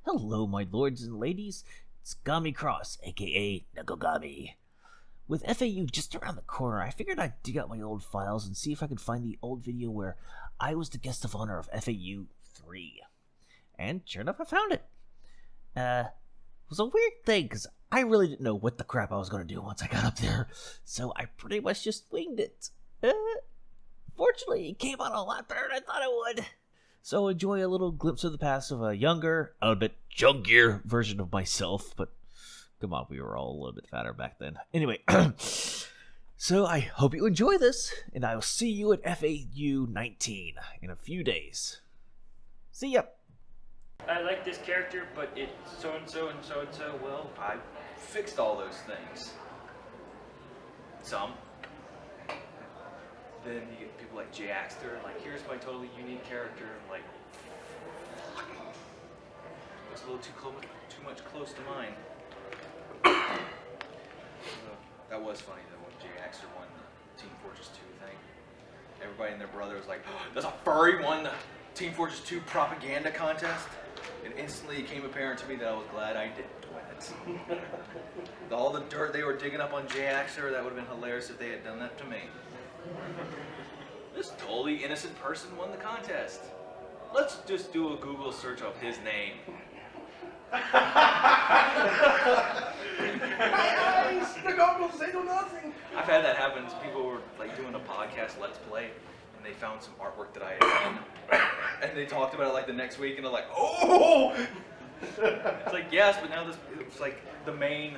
Hello, my lords and ladies. It's Gami Cross, aka Nek0gami. With FAU just around the corner, I figured I'd dig out my old files and see if I could find the old video where I was the guest of honor of FAU 3. And sure enough, I found it. It was a weird thing, because I really didn't know what the crap I was going to do once I got up there, so I pretty much just winged it. Fortunately, it came out a lot better than I thought it would. So enjoy a little glimpse of the past of a younger, a bit chunkier version of myself, but come on, we were all a little bit fatter back then. Anyway, so I hope you enjoy this, and I will see you at FAU 19 in a few days. See ya! I like this character, but it's so-and-so and so-and-so. Well, I fixed all those things. Some. Then you get people like Jay Axter, like, here's my totally unique character. I'm like, it's a little too much close to mine. That was funny though when Jay Axter won the Team Fortress 2 thing. Everybody and their brother was like, oh, there's a furry won the Team Fortress 2 propaganda contest. And instantly it became apparent to me that I was glad I didn't win it. All the dirt they were digging up on Jay Axter, that would have been hilarious if they had done that to me. This totally innocent person won the contest. Let's just do a Google search of his name. My eyes! The goggles, they do nothing! I've had that happen. People were like doing a podcast Let's Play, and they found some artwork that I had done. And they talked about it like the next week, and they're like, oh! It's like, yes, but now it's like the main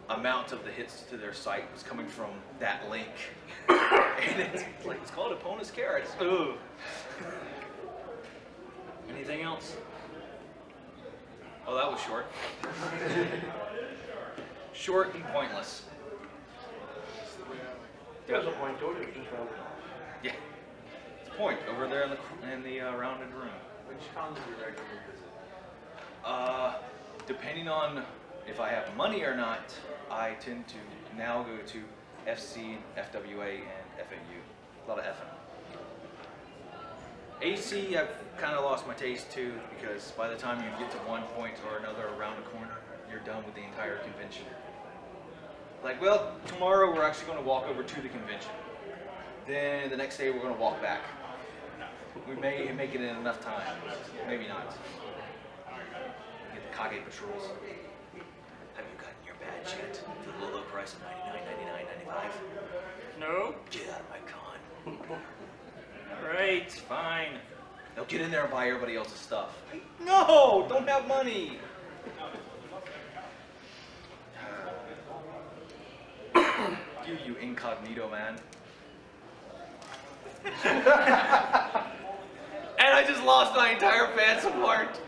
amount of the hits to their site was coming from that link. And it's like, it's called Opponent's Carrots. Ooh. Anything else? Oh, that was short. Short and pointless. There's a point to it, it was just rounded off. Yeah. It's a point over there in the rounded room. Which cons do you regularly visit? Depending on if I have money or not, I tend to now go to FC, FWA, and FAU. A lot of effing. AC, I've kind of lost my taste to, because by the time you get to one point or another around the corner, you're done with the entire convention. Like, well, tomorrow we're actually going to walk over to the convention. Then the next day we're going to walk back. We may make it in enough time. Maybe not. Get the Kage patrols. Have you gotten your badge yet? For the low price of $99.99, $95? No. Get out of my con. Right, fine. Now get in there and buy everybody else's stuff. No, don't have money. You incognito man. And I just lost my entire fan support.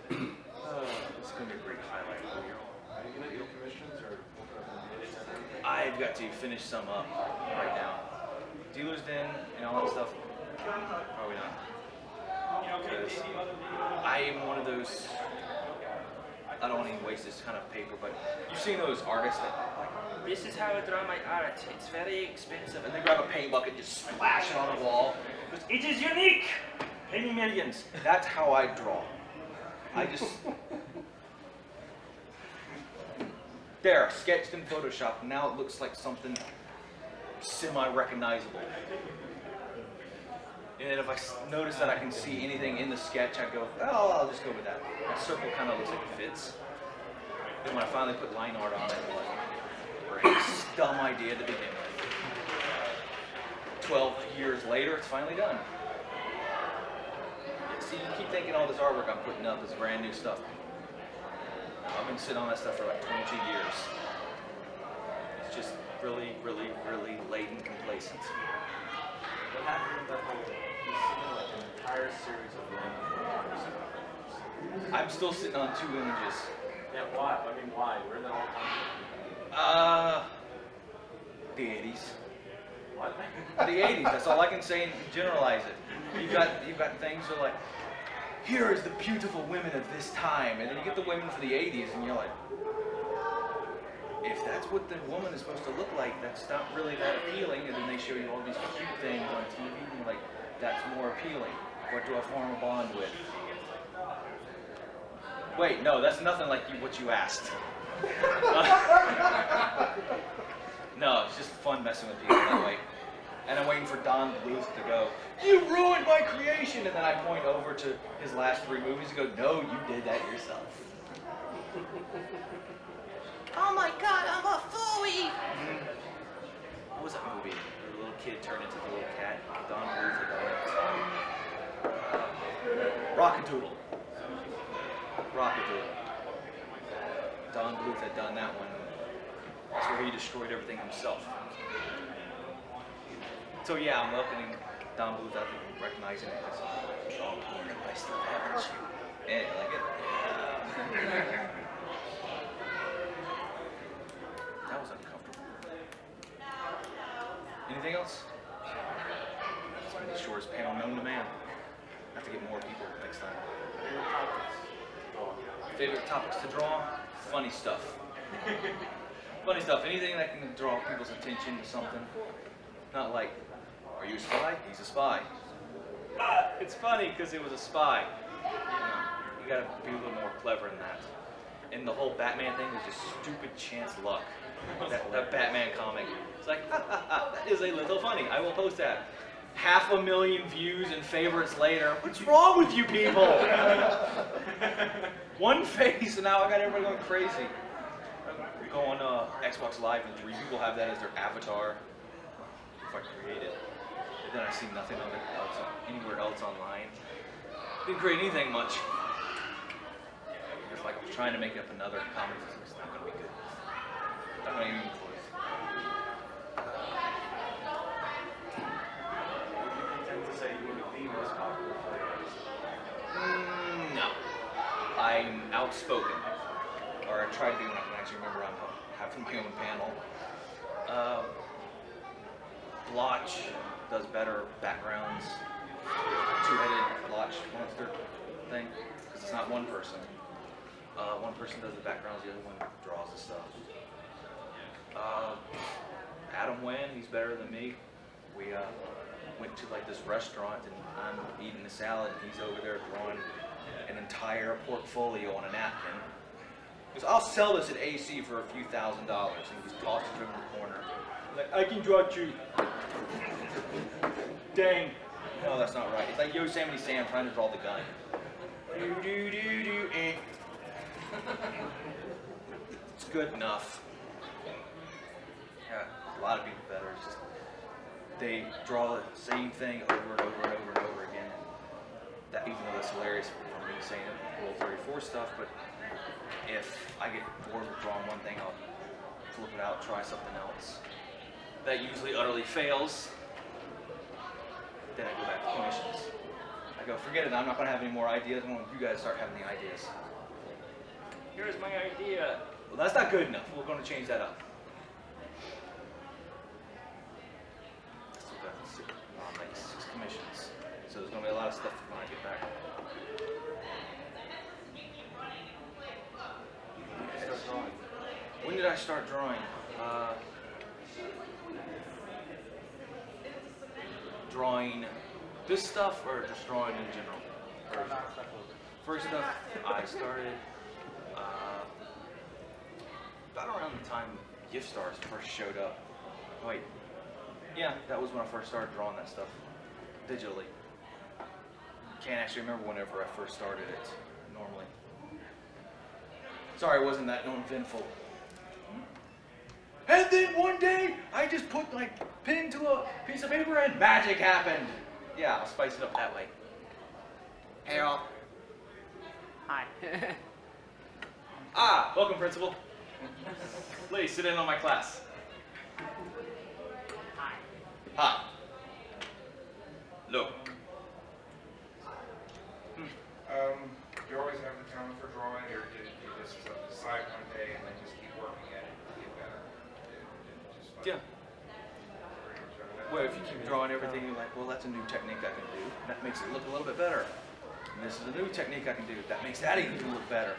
This is going to be a great highlight of the year. Are you going to get commissions or? I've got to finish some up right now. Dealer's Den and all that stuff, probably not. Because I am one of those, I don't want to waste this kind of paper, but you've seen those artists that, like, this is how I draw my art, it's very expensive, and they grab a paint bucket and just splash it on the wall. Because it is unique! Pay me millions. That's how I draw. I just... There, sketched in Photoshop, now it looks like something semi-recognizable. And if I notice that I can see anything in the sketch, I go, oh, I'll just go with that. That circle kind of looks like it fits. Then when I finally put line art on it, I'm like, great, dumb idea to begin with. 12 years later, it's finally done. See, you keep thinking all this artwork I'm putting up is brand new stuff. I've been sitting on that stuff for like 22 years. It's just really, really, really latent complacent. What happened with that whole, you've seen like an entire series of random. I'm still sitting on 2 images. Yeah, why? I mean, why? Where did that all come The 80s. from? What? The 80s, that's all I can say and generalize it. You've got things that are like, here is the beautiful women of this time, and then you get the women for the 80s and you're like, if that's what the woman is supposed to look like, that's not really that appealing, and then they show you all these cute things on TV, and like, that's more appealing. What do I form a bond with? Wait, no, that's nothing like what you asked. No, it's just fun messing with people that way. And I'm waiting for Don Bluth to go, "You ruined my creation!" And then I point over to his last 3 movies and go, "No, you did that yourself." Oh my god, I'm a fooey! What was that movie? The little kid turned into the little cat. Don Bluth had done it. Rockadoodle. Rockadoodle. Don Bluth had done that one. That's where he destroyed everything himself. So yeah, I'm welcoming Don Bluth. I think recognizing it as Sean Corner. I still haven't you. Yeah, you like it? Yeah. That was uncomfortable. Anything else? It's been the shortest panel known to man. I have to get more people next time. Favorite topics to draw? Funny stuff. Funny stuff. Anything that can draw people's attention to something. Not like, are you a spy? He's a spy. It's funny because it was a spy. You gotta be a little more clever than that. And the whole Batman thing was just stupid chance luck. That Batman comic. It's like, that is a little funny. I will post that. 500,000 views and favorites later. What's wrong with you people? One face, and now I got everybody going crazy. Go on Xbox Live, and 3 people have that as their avatar. If I create it, and then I see nothing of it else anywhere else online. Didn't create anything much. It's like I'm trying to make up another comedy. It's not going to be good. Not going to even close. No. I'm outspoken. Or I try to be when I can actually remember I'm having my own panel. Blotch does better backgrounds. 2-headed Blotch monster thing. Because it's not one person. One person does the backgrounds, the other one draws the stuff. Adam Wen, he's better than me. We went to like this restaurant and I'm eating the salad and he's over there drawing an entire portfolio on a napkin. He goes, "I'll sell this at AC for a few $1,000s." And he's tossing it in the corner. I'm like, "I can draw too." Dang. No, that's not right. It's like Yosemite Sam trying to draw the gun. It's good enough. Yeah, a lot of people better. It's just they draw the same thing over and over and over and over again. That, even though that's hilarious for me saying Rule 34 stuff, but if I get bored with drawing one thing, I'll flip it out, try something else. That usually utterly fails. Then I go back to commissions. I go, forget it, I'm not going to have any more ideas. I want you guys to start having the ideas. Here's my idea. Well, that's not good enough. We're going to change that up. Still got like 6 commissions. So there's going to be a lot of stuff when I get back. When did I start drawing? Drawing this stuff or just drawing in general? First stuff I started about around the time gift stars first showed up. Wait, yeah, that was when I first started drawing that stuff digitally. Can't actually remember whenever I first started it normally. Sorry, it wasn't that uneventful. And then one day, I just put my pen to a piece of paper and magic happened. Yeah, I'll spice it up that way. Hey, all. Hi. Welcome, Principal. Please sit in on my class. Hi. Hi. Look. Do you always have the talent for drawing, or did you just decide one day and then just keep working at it and get better? Yeah. Well, if you keep drawing everything, you're like, well, that's a new technique I can do. That makes it look a little bit better. And this is a new technique I can do. That makes that even look better.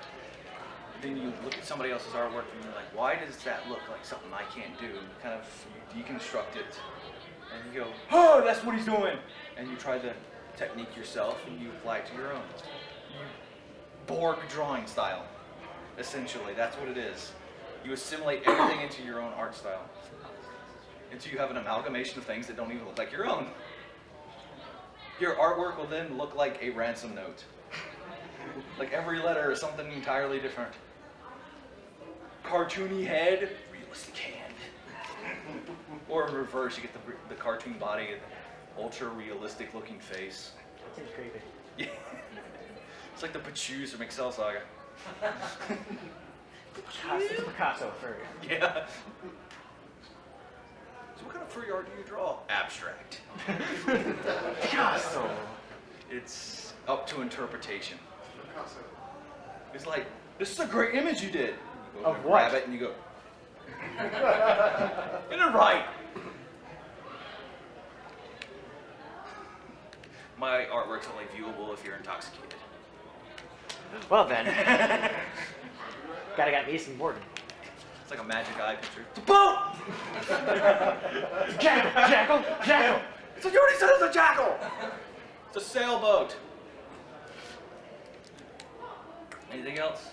Then you look at somebody else's artwork and you're like, why does that look like something I can't do? And you kind of deconstruct it. And you go, oh, that's what he's doing. And you try the technique yourself and you apply it to your own. You Borg drawing style. Essentially, that's what it is. You assimilate everything into your own art style. Until you have an amalgamation of things that don't even look like your own. Your artwork will then look like a ransom note. Like every letter is something entirely different. Cartoony head, realistic hand. Or in reverse, you get the cartoon body and ultra realistic looking face. That seems creepy. Yeah. It's like the Pachus from Excel Saga. Picasso furry. Yeah. So what kind of furry art do you draw? Abstract. Picasso. It's up to interpretation. It's like, this is a great image you did. You go Of and what? grab it and you go. Get it right. My artwork's only viewable if you're intoxicated. Well then. Gotta get me some boredom. It's like a magic eye picture. It's a boat! Jackal! So you already said it's a jackal! It's a sailboat. Anything else?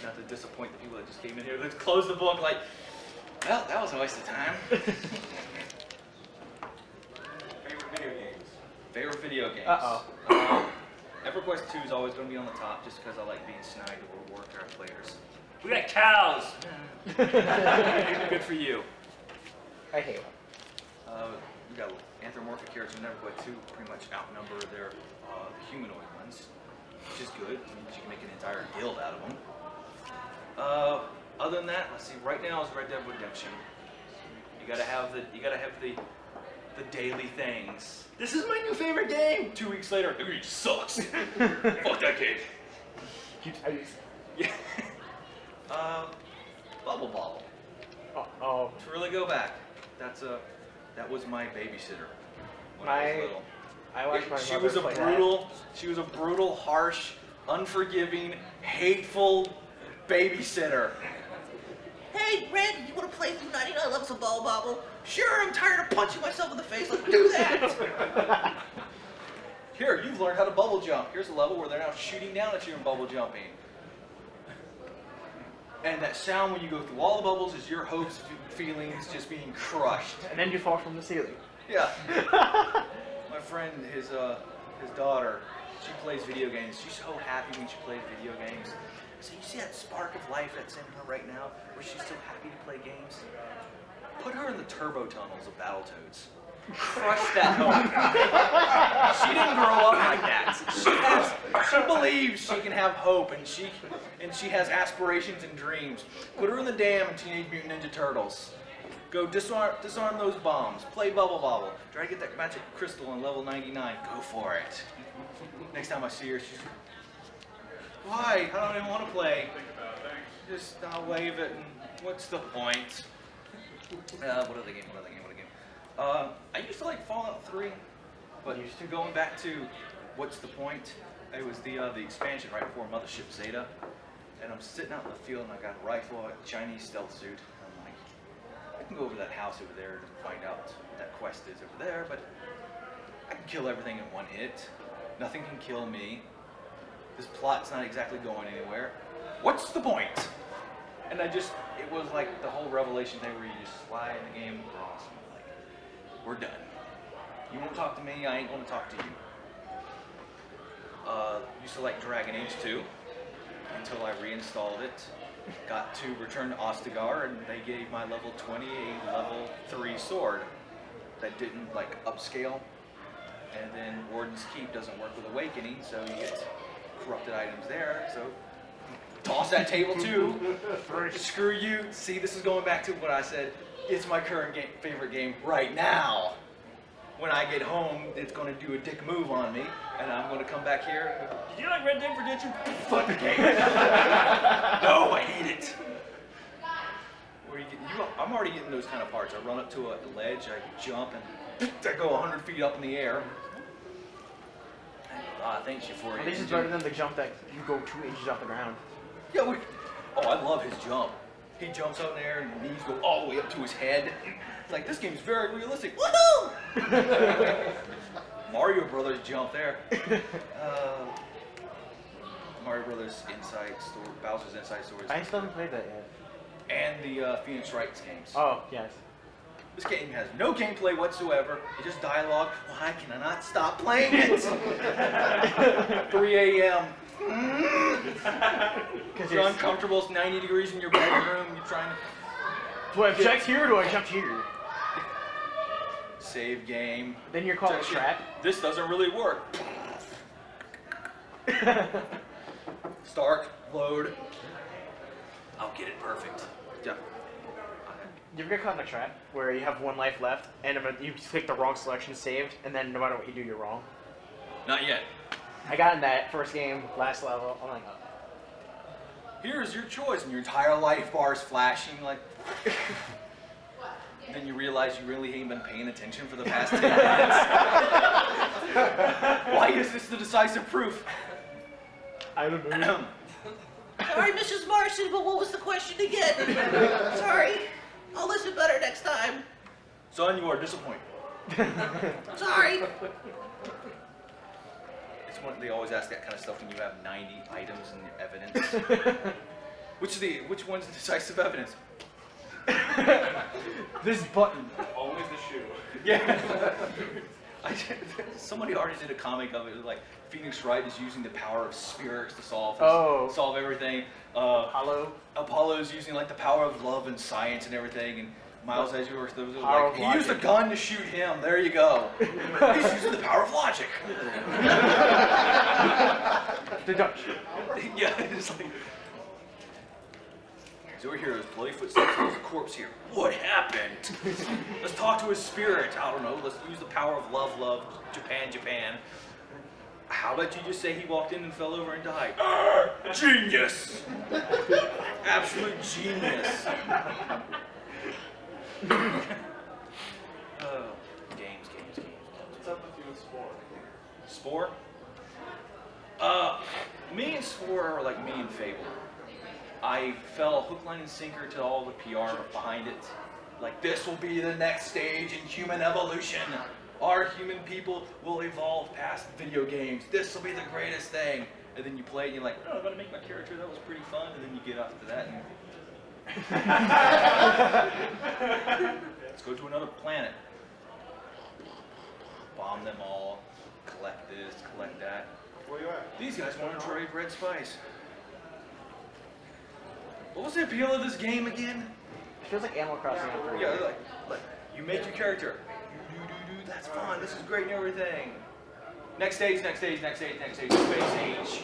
Not to disappoint the people that just came in here. Let's close the book like, well, that was a waste of time. Favorite video games? Favorite video games? Uh-oh. EverQuest 2 is always going to be on the top just because I like being snide to World of Warcraft players. We got cows. Good for you. I hate one. We got anthropomorphic characters in EverQuest 2 pretty much outnumber their humanoid ones, which is good. It means you can make an entire guild out of them. Other than that, let's see. Right now is Red Dead Redemption. You gotta have the daily things. This is my new favorite game. 2 weeks later, the game sucks. Fuck that game. Yeah. Bubble Bobble. Oh. To really go back, that was my babysitter when I was little. I watched my She mother was a play brutal, harsh, unforgiving, hateful babysitter. Hey, Randy, you want to play through 99 levels of Bubble Bobble? Sure, I'm tired of punching myself in the face. Let's do that. Here, you've learned how to bubble jump. Here's a level where they're now shooting down at you and bubble jumping. And that sound when you go through all the bubbles is your hopes, feelings just being crushed. And then you fall from the ceiling. Yeah. My friend, his daughter, she plays video games. She's so happy when she plays video games. So you see that spark of life that's in her right now, where she's so happy to play games? Put her in the turbo tunnels of Battletoads. Crush that hope. She didn't grow up like that. She believes she can have hope, and she has aspirations and dreams. Put her in the dam in Teenage Mutant Ninja Turtles. Go disarm those bombs. Play Bubble Bobble. Try to get that magic crystal on level 99. Go for it. Next time I see her, she's, why? I don't even want to play. Just I'll wave it, and what's the point? What other game? I used to like Fallout 3, but going back to what's the point? It was the expansion right before Mothership Zeta, and I'm sitting out in the field and I got a rifle, a Chinese stealth suit. And I'm like, I can go over to that house over there and find out what that quest is over there, but I can kill everything in one hit. Nothing can kill me. This plot's not exactly going anywhere. What's the point? And it was like the whole revelation thing where you just slide in the game across. Like, we're done. You won't talk to me, I ain't gonna talk to you. Used to like Dragon Age 2 until I reinstalled it. Got to Return to Ostagar, and they gave my level 20 a level 3 sword that didn't like upscale. And then Warden's Keep doesn't work with Awakening, so you get corrupted items there. So toss that table too. Screw you. See, this is going back to what I said. It's my current favorite game right now. When I get home, it's going to do a dick move on me, and I'm going to come back here. Did you like Red Dead Redemption? Fuck the game. No, I hate it. I'm already getting those kind of parts. I run up to a ledge, I jump, and I go 100 feet up in the air. Thanks you for it. This is better than the jump that you go 2 inches off the ground. Yeah, I love his jump. He jumps out in the air and the knees go all the way up to his head. It's like, this game's very realistic. Woohoo! Mario Brothers jump there. Mario Brothers Inside Story, Bowser's Inside Story. I still haven't played that yet. And the Phoenix Wright games. Oh, yes. This game has no gameplay whatsoever. It's just dialogue. Why can I not stop playing it? 3 a.m. Because you're uncomfortable. It's 90 degrees in your bedroom. You're trying to. Do I object here or do I jump here? Save game. Then you're called a trap. This doesn't really work. Start, load. I'll get it perfect. Yeah. You ever get caught in a trap where you have 1 life left and you pick the wrong selection saved and then no matter what you do, you're wrong? Not yet. I got in that first game, last level. I'm like, oh. Here's your choice, and your entire life bar is flashing like. And then you realize you really ain't been paying attention for the past 10 minutes. Why is this the decisive proof? I don't know. Sorry, Mrs. Marson, but what was the question again? Sorry. I'll listen better next time. Son, you are disappointed. Sorry. It's one they always ask that kind of stuff when you have 90 items in evidence. Which one's the decisive evidence? This button. Always the shoe. Yeah. Somebody already did a comic of it. It was like Phoenix Wright is using the power of spirits to solve everything. Apollo's using like the power of love and science and everything. And Miles Edgeworth was like, he used a gun to shoot him. There you go. He's using the power of logic. Deduction. Yeah, it's like. He's over here, his bloody footsteps, there's a corpse here. What happened? Let's talk to his spirit. I don't know, let's use the power of love, Japan. How about you just say he walked in and fell over and died? Genius! Absolute genius. Games. What's up with you and Spore? Spore? Me and Spore are like me and Fable. I fell hook, line, and sinker to all the PR behind it. Like, this will be the next stage in human evolution. Our human people will evolve past video games. This will be the greatest thing. And then you play it and you're like, oh, I'm going to make my character. That was pretty fun. And then you get off to that and let's go to another planet. Bomb them all. Collect this, collect that. Where you at? These guys want to trade red spice. What was the appeal of this game again? It feels like Animal Crossing on 3. Yeah, like you make your character. That's fun. This is great and everything. Next stage. Space age.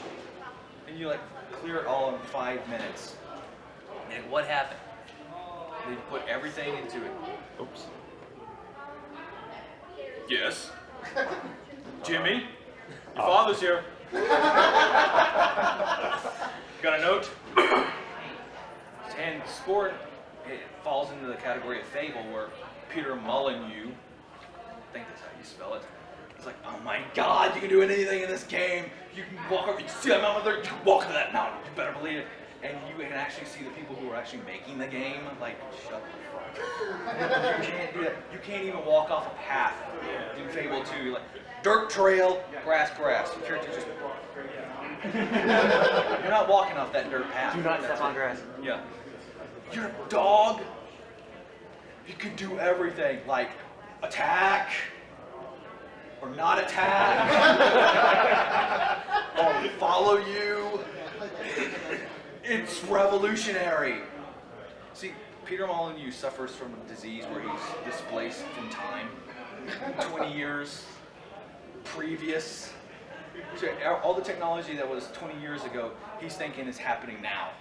And you like clear it all in 5 minutes. And what happened? They put everything into it. Oops. Yes. Jimmy, your father's here. Got a note? And Sport, it falls into the category of Fable, where Peter Molyneux, I think that's how you spell it, it's like, oh my god, you can do anything in this game. You can walk over, you see that mountain there, you can walk to that mountain, you better believe it. And you can actually see the people who are actually making the game, like, shut the fuck up. You can't do that. You can't even walk off a path in Fable 2. You're like, dirt trail, grass. Your character just... You're not walking off that dirt path. Do not step on grass. Yeah. Your dog, you can do everything, like attack, or not attack, or follow you. It's revolutionary. See, Peter Molyneux suffers from a disease where he's displaced from time. 20 years previous. So all the technology that was 20 years ago, he's thinking is happening now.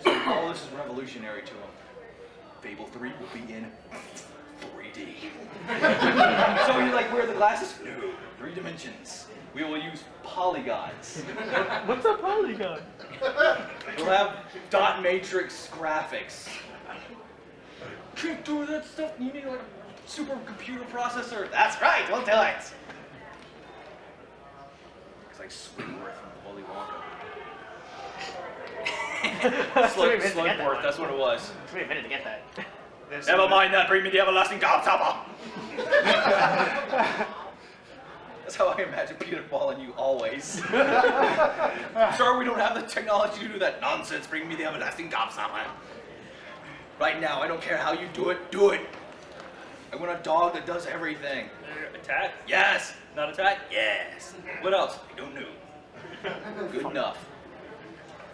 So all this is revolutionary to him. Fable 3 will be in 3D. So you like wear the glasses? No, 3 dimensions. We will use polygons. What's a polygon? We'll have dot matrix graphics. Can't do that stuff. You need like a supercomputer processor. That's right. We'll do it. It's like Swigworth from Willy Wonka. Slugworth, that's what it was. It took me a minute to get that. Never mind that, bring me the everlasting gobstopper. That's how I imagine Peter calling you always. Sorry, we don't have the technology to do that nonsense. Bring me the everlasting gobstopper. Right now, I don't care how you do it. Do it. I want a dog that does everything. Attack? Yes. Not attack? Yes. What else? I don't know. Good enough.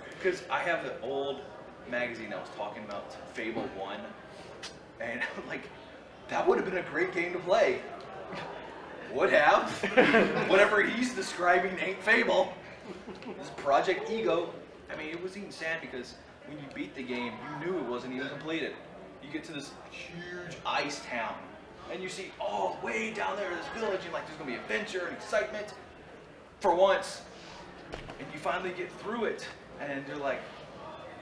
Because I have an old magazine that was talking about Fable 1, and I'm like, that would have been a great game to play. Would have. Whatever he's describing ain't Fable. This Project Ego. I mean, it was even sad because when you beat the game, you knew it wasn't even completed. You get to this huge ice town, and you see, oh, way down there, this village, and like there's gonna be adventure and excitement for once. And you finally get through it, and they're like,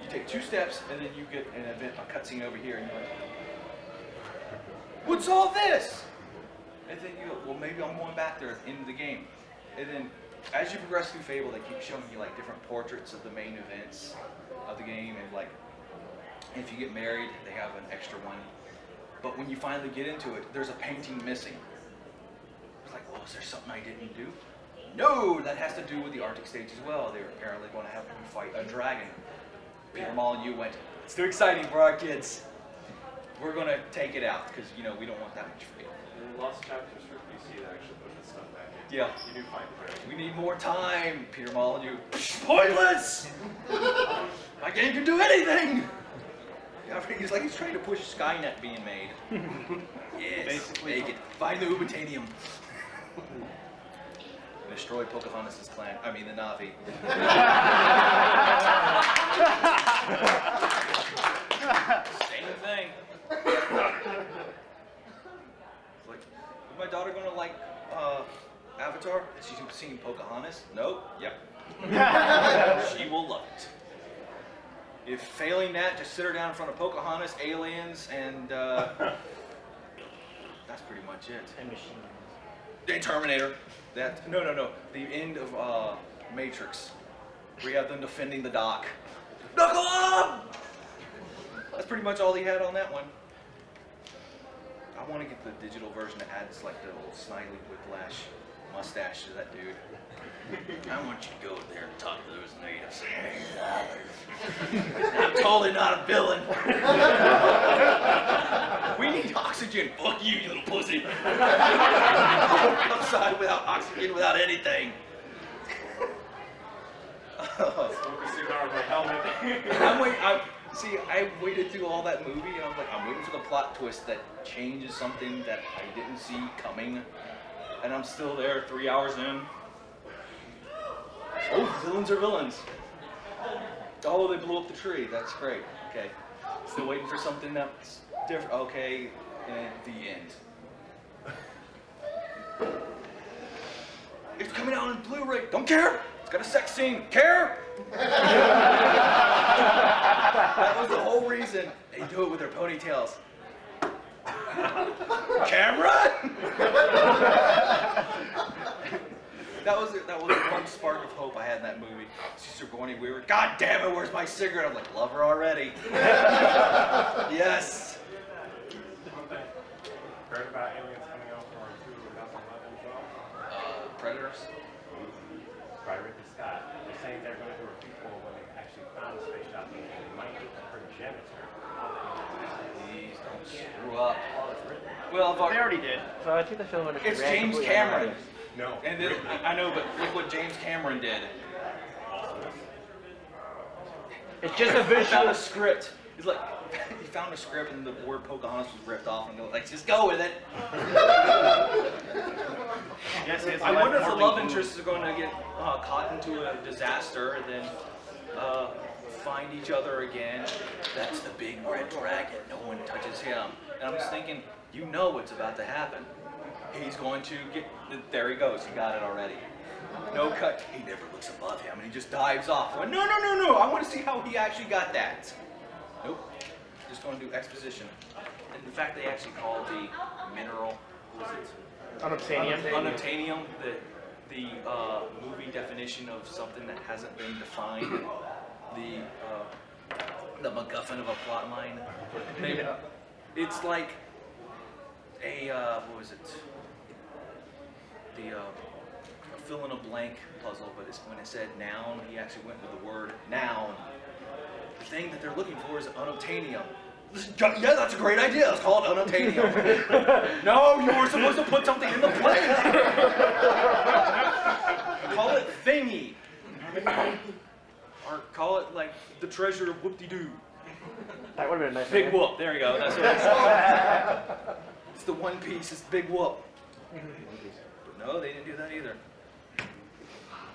you take 2 steps, and then you get an event, a cutscene over here, and you're like, what's all this? And then you go, well, maybe I'm going back there at the end of the game. And then as you progress through Fable, they keep showing you like different portraits of the main events of the game, and like, if you get married, they have an extra one. But when you finally get into it, there's a painting missing. It's like, well, is there something I didn't do? No, that has to do with the Arctic stage as well. They were apparently going to have you fight a dragon. Peter Molyneux went, it's too exciting for our kids. We're going to take it out because, you know, we don't want that much freedom. In Lost Chapters for PC, they actually put this stuff back in. Yeah. You do find it very. We need more time, Peter Molyneux. Pointless! My game can do anything! He's like he's trying to push Skynet being made. Yes, Basically, make it. Find the Ubatanium. Destroy Pocahontas' clan. I mean, the Na'vi. Same thing. Like, is my daughter gonna like Avatar? She's seen Pocahontas? Nope. Yep. She will love it. If failing that, just sit her down in front of Pocahontas, aliens, and that's pretty much it. And machines. The Terminator. That no. The end of Matrix. We have them defending the dock. Knuckle up! That's pretty much all he had on that one. I want to get the digital version that adds like the old snidely whiplash mustache to that dude. I want you to go there and talk to those natives. I'm totally not a villain. We need oxygen. Fuck you, you little pussy. Outside without oxygen, without anything. Smoke a cigar with my helmet. I waited through all that movie, and I'm waiting for the plot twist that changes something that I didn't see coming, and I'm still there 3 hours in. Oh, villains are villains. Oh, they blew up the tree. That's great. Okay. Still waiting for something that's different. Okay, and the end. It's coming out on Blu-ray. Don't care. It's got a sex scene. Care? That was the whole reason they do it with their ponytails. Camera? That was the one spark of hope I had in that movie. Sigourney Weaver. God damn it, where's my cigarette? I'm like, love her already. Yes. Heard about aliens coming out for 2011 as well? Predators. By Ridley Scott. They're saying they're going to do a prequel when they actually found the space shuttle. They might get the progenitor. Please don't screw up. Well, They already did. So I think the film industry. it's ran James completely Cameron. unnoticed. No. And then, I know, but look what James Cameron did. It's just a He found visual. a script. He's like, he found a script and the word Pocahontas was ripped off and go like, just go with it. Yes, it's I like wonder if the Harley love Quinn. interests are going to get caught into a disaster and then find each other again. That's the big red dragon. No one touches him. And I'm just thinking, you know what's about to happen. He's going to get, there he goes. He got it already. No cut. He never looks above him and he just dives off. I went, no. I want to see how he actually got that. Nope. Just going to do exposition. And in fact, they actually called the mineral, what was it? Unobtainium. Unobtainium, the movie definition of something that hasn't been defined, the MacGuffin of a plot line. It's like a what was it? The fill in a blank puzzle, but when it said noun, he actually went with the word noun. The thing that they're looking for is unobtainium. Yeah, that's a great idea. Let's call it unobtainium. No, you were supposed to put something in the blank. Call it thingy. Or call it like the treasure of whoop-de-doo. That would have been a nice Big idea. whoop. There you go. That's what it's It's the One Piece. It's Big Whoop. But no, they didn't do that either.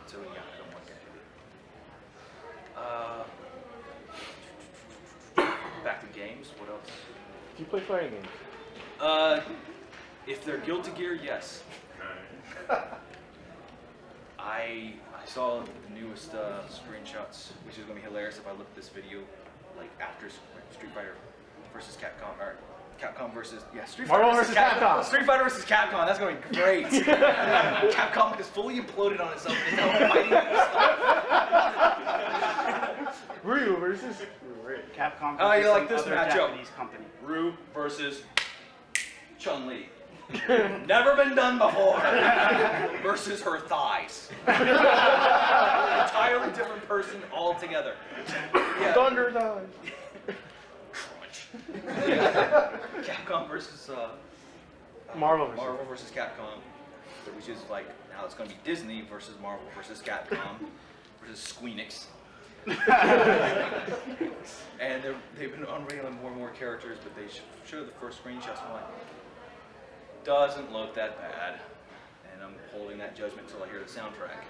So yeah, I don't want that. Back to games. What else? Do you play fighting games? If they're Guilty Gear, yes. I saw the newest screenshots, which is going to be hilarious if I look at this video like after Street Fighter versus Capcom, or Capcom versus Street Fighter Marvel versus Capcom. Street Fighter versus Capcom. That's going to be great. Capcom has fully imploded on itself and is now fighting itself. Ryu versus Capcom Oh, versus you like some this other matchup? Japanese company. Ryu versus Chun-Li. Never been done before. Versus her thighs. Entirely different person altogether. Yeah. Thunder Thighs. Crunch. Capcom versus Marvel versus. Marvel versus Capcom, which is like now it's going to be Disney versus Marvel versus Capcom versus Squeenix. And they've been unveiling more and more characters, but they showed the first screenshots. I'm like, doesn't look that bad, and I'm holding that judgment until I hear the soundtrack.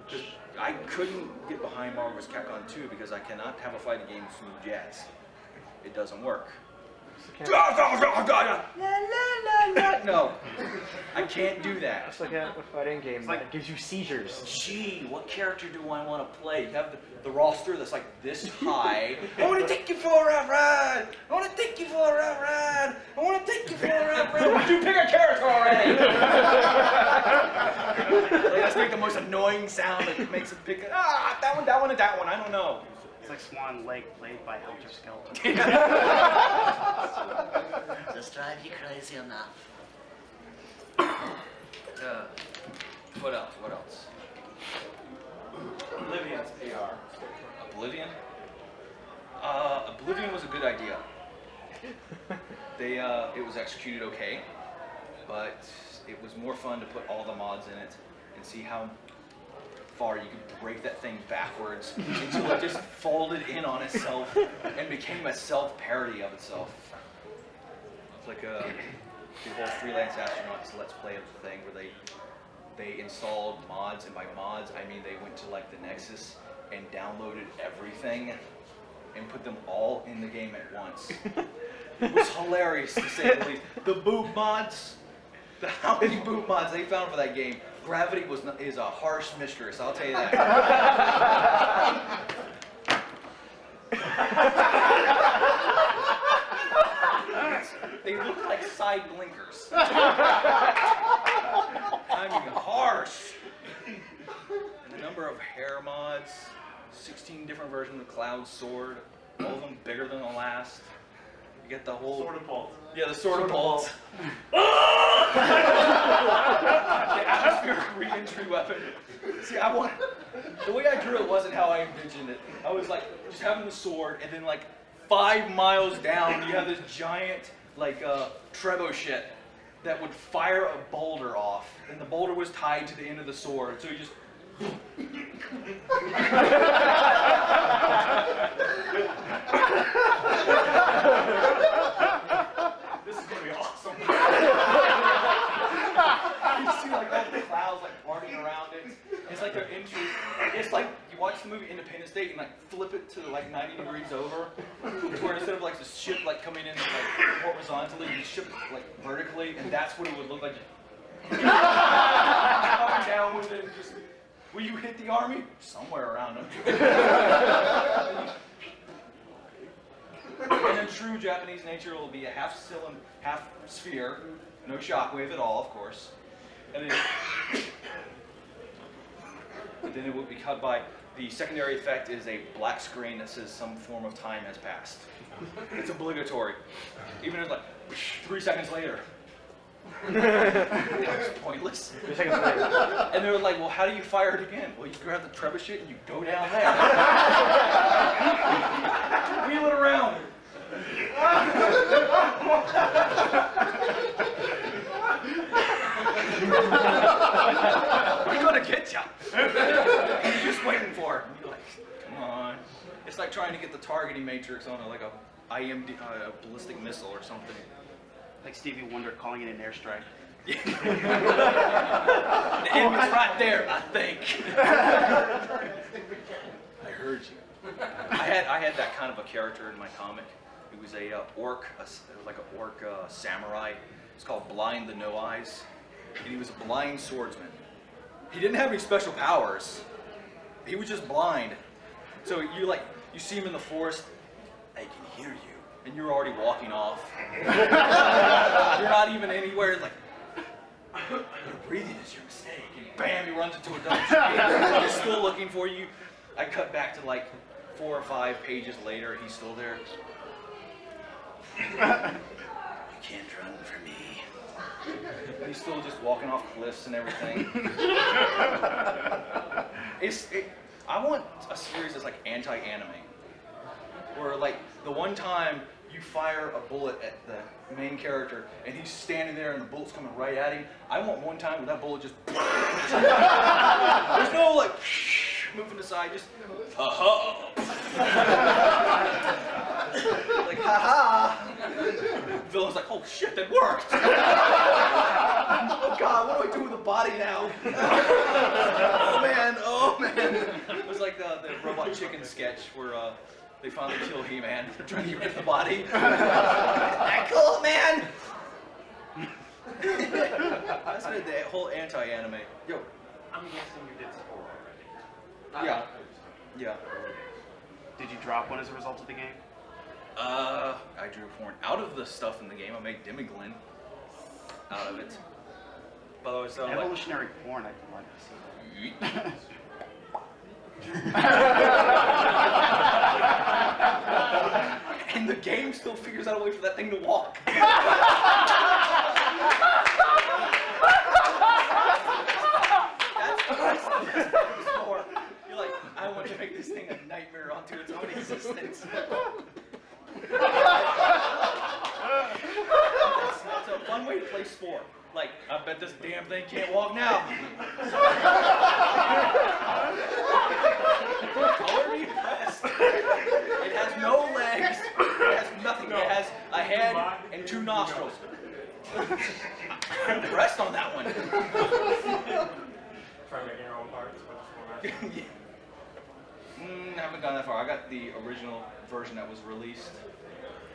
Just, I couldn't get behind Marvel vs. Capcom 2 because I cannot have a fighting game with smooth jazz. It doesn't work. No, I can't do that. It's like a fighting game that gives you seizures. Gee, what character do I want to play? You have the roster that's like this high. I want to take you for a ride. I want to take you for a ride. I want to take you for a ride. Would you pick a character already? Like, let's make the most annoying sound that makes it pick. That one, and that one. I don't know. It's like Swan Lake played by Helter Skelter. Just drive you crazy enough. What else? What else? Oblivion's PR. Oblivion? Oblivion was a good idea. It was executed okay, but it was more fun to put all the mods in it and see how far you could break that thing backwards until it just folded in on itself and became a self-parody of itself. It's like the whole freelance astronauts let's play thing where they installed mods, and by mods I mean they went to like the Nexus and downloaded everything and put them all in the game at once. It was hilarious to say the least. The boot mods, how many boot mods they found for that game. Gravity is a harsh mistress, I'll tell you that. They look like side blinkers. I mean, harsh. And the number of hair mods, 16 different versions of Cloud Sword, all of them bigger than the last. You get the whole... Sword of Bolt. Yeah, the Sword of Bolt. The atmospheric re-entry weapon. See, the way I drew it wasn't how I envisioned it. I was like, just having the sword, and then like 5 miles down, you have this giant, like, trebuchet that would fire a boulder off, and the boulder was tied to the end of the sword, so you just... This is gonna be awesome. You see like all the clouds like partying around it. It's like their entry. It's like you watch the movie Independence Day and like flip it to like 90 degrees over, where instead of like the ship like coming in like horizontally, you ship like vertically, and that's what it would look like. Coming down with it, and just will you hit the army? Somewhere around them. And in true Japanese nature, it will be a half sphere, no shockwave at all, of course. And then it will be cut by, the secondary effect is a black screen that says some form of time has passed. It's obligatory. Even if like 3 seconds later. That was pointless. 3 seconds later. And they were like, well, how do you fire it again? Well, you grab the trebuchet and you go down there. Wheel it around. We're gonna get you. You're just waiting for it. And you're like, come on. It's like trying to get the targeting matrix on a ballistic missile or something. Like Stevie Wonder calling it an airstrike. The enemy's right there, I think. I heard you. I had that kind of a character in my comic. It was a orc, it was like an orc samurai. It's called Blind the No Eyes, and he was a blind swordsman. He didn't have any special powers. He was just blind. So you see him in the forest. I can hear you, and you're already walking off. You're not even anywhere. It's like, your breathing is your mistake. And bam, he runs into a dungeon. He's still looking for you. I cut back to like 4 or 5 pages later. He's still there. You can't run from me. He's still just walking off cliffs and everything. I want a series that's like anti-anime, where like the one time you fire a bullet at the main character and he's standing there and the bullet's coming right at him. I want one time where that bullet just there's no like moving aside, just like haha. Villain's like, oh shit, that worked. Oh god, what do I do with the body now? Oh man. It was like the Robot Chicken sketch where they finally kill He-Man. They're trying to get rid of the body. That cool, man. That's the whole anti-anime. Yo. I'm guessing you did score already. Yeah. Yeah. Did you drop one as a result of the game? I drew porn out of the stuff in the game. I made Demiglin out of it. But I was Evolutionary porn, I'd like to see that. And the game still figures out a way for that thing to walk. You're like, I want to make this thing a nightmare onto its own existence. That's a fun way to play sport. Like, I bet this damn thing can't walk now. Color me impressed. It has no legs. It has nothing. It has a head and 2 nostrils. I'm impressed on that one. Try making your own parts with this format. Haven't gone that far. I got the original version that was released.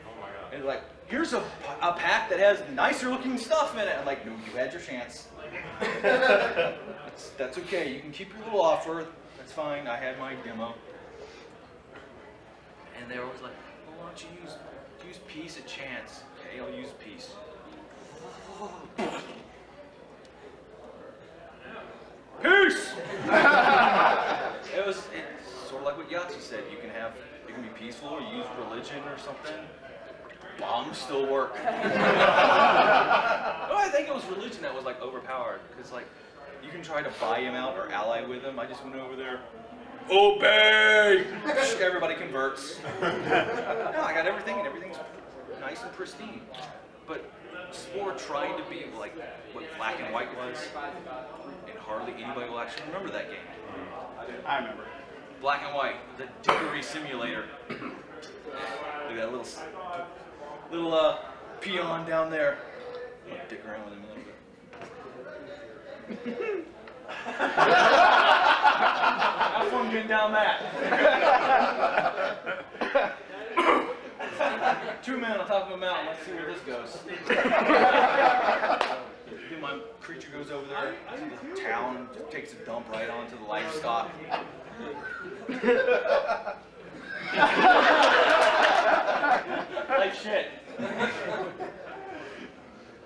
Oh my god. And like, here's a pack that has nicer looking stuff in it. I'm like, no, you had your chance. That's okay. You can keep your little offer. That's fine. I had my demo. And they were always like, well, why don't you use peace at chance? Okay, I'll use peace. Peace! It's sort of like what Yahtzee said. You can be peaceful or use religion or something. Bombs still work. Oh, I think it was religion that was like overpowered, because like you can try to buy him out or ally with him. I just went over there. Obey! Everybody converts. No, I got everything, and everything's nice and pristine. But Spore tried to be like what Black and White was, and hardly anybody will actually remember that game. I remember. Black and White, the dickery simulator. Look at that little peon down there. I'm gonna dick around with him a little bit. Have fun getting down that. 2 men on top of a mountain. Let's see where this goes. Then my creature goes over there to the town, just takes a dump right onto the livestock. Like shit.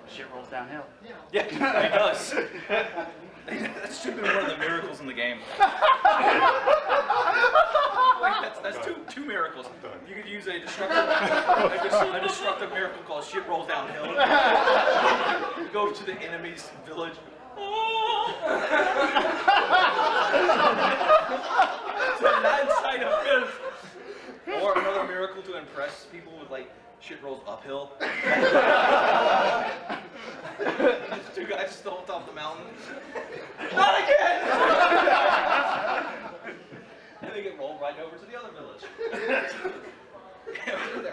Shit rolls downhill. Yeah, it does. That should have been one of the miracles in the game. Like that's two miracles. You could use a destructive, a destructive miracle called shit rolls downhill. You go to the enemy's village. It's a landslide of filth. Or another miracle to impress people with like shit rolls uphill. Two guys still on top of the mountain. Not again! And they get rolled right over to the other village.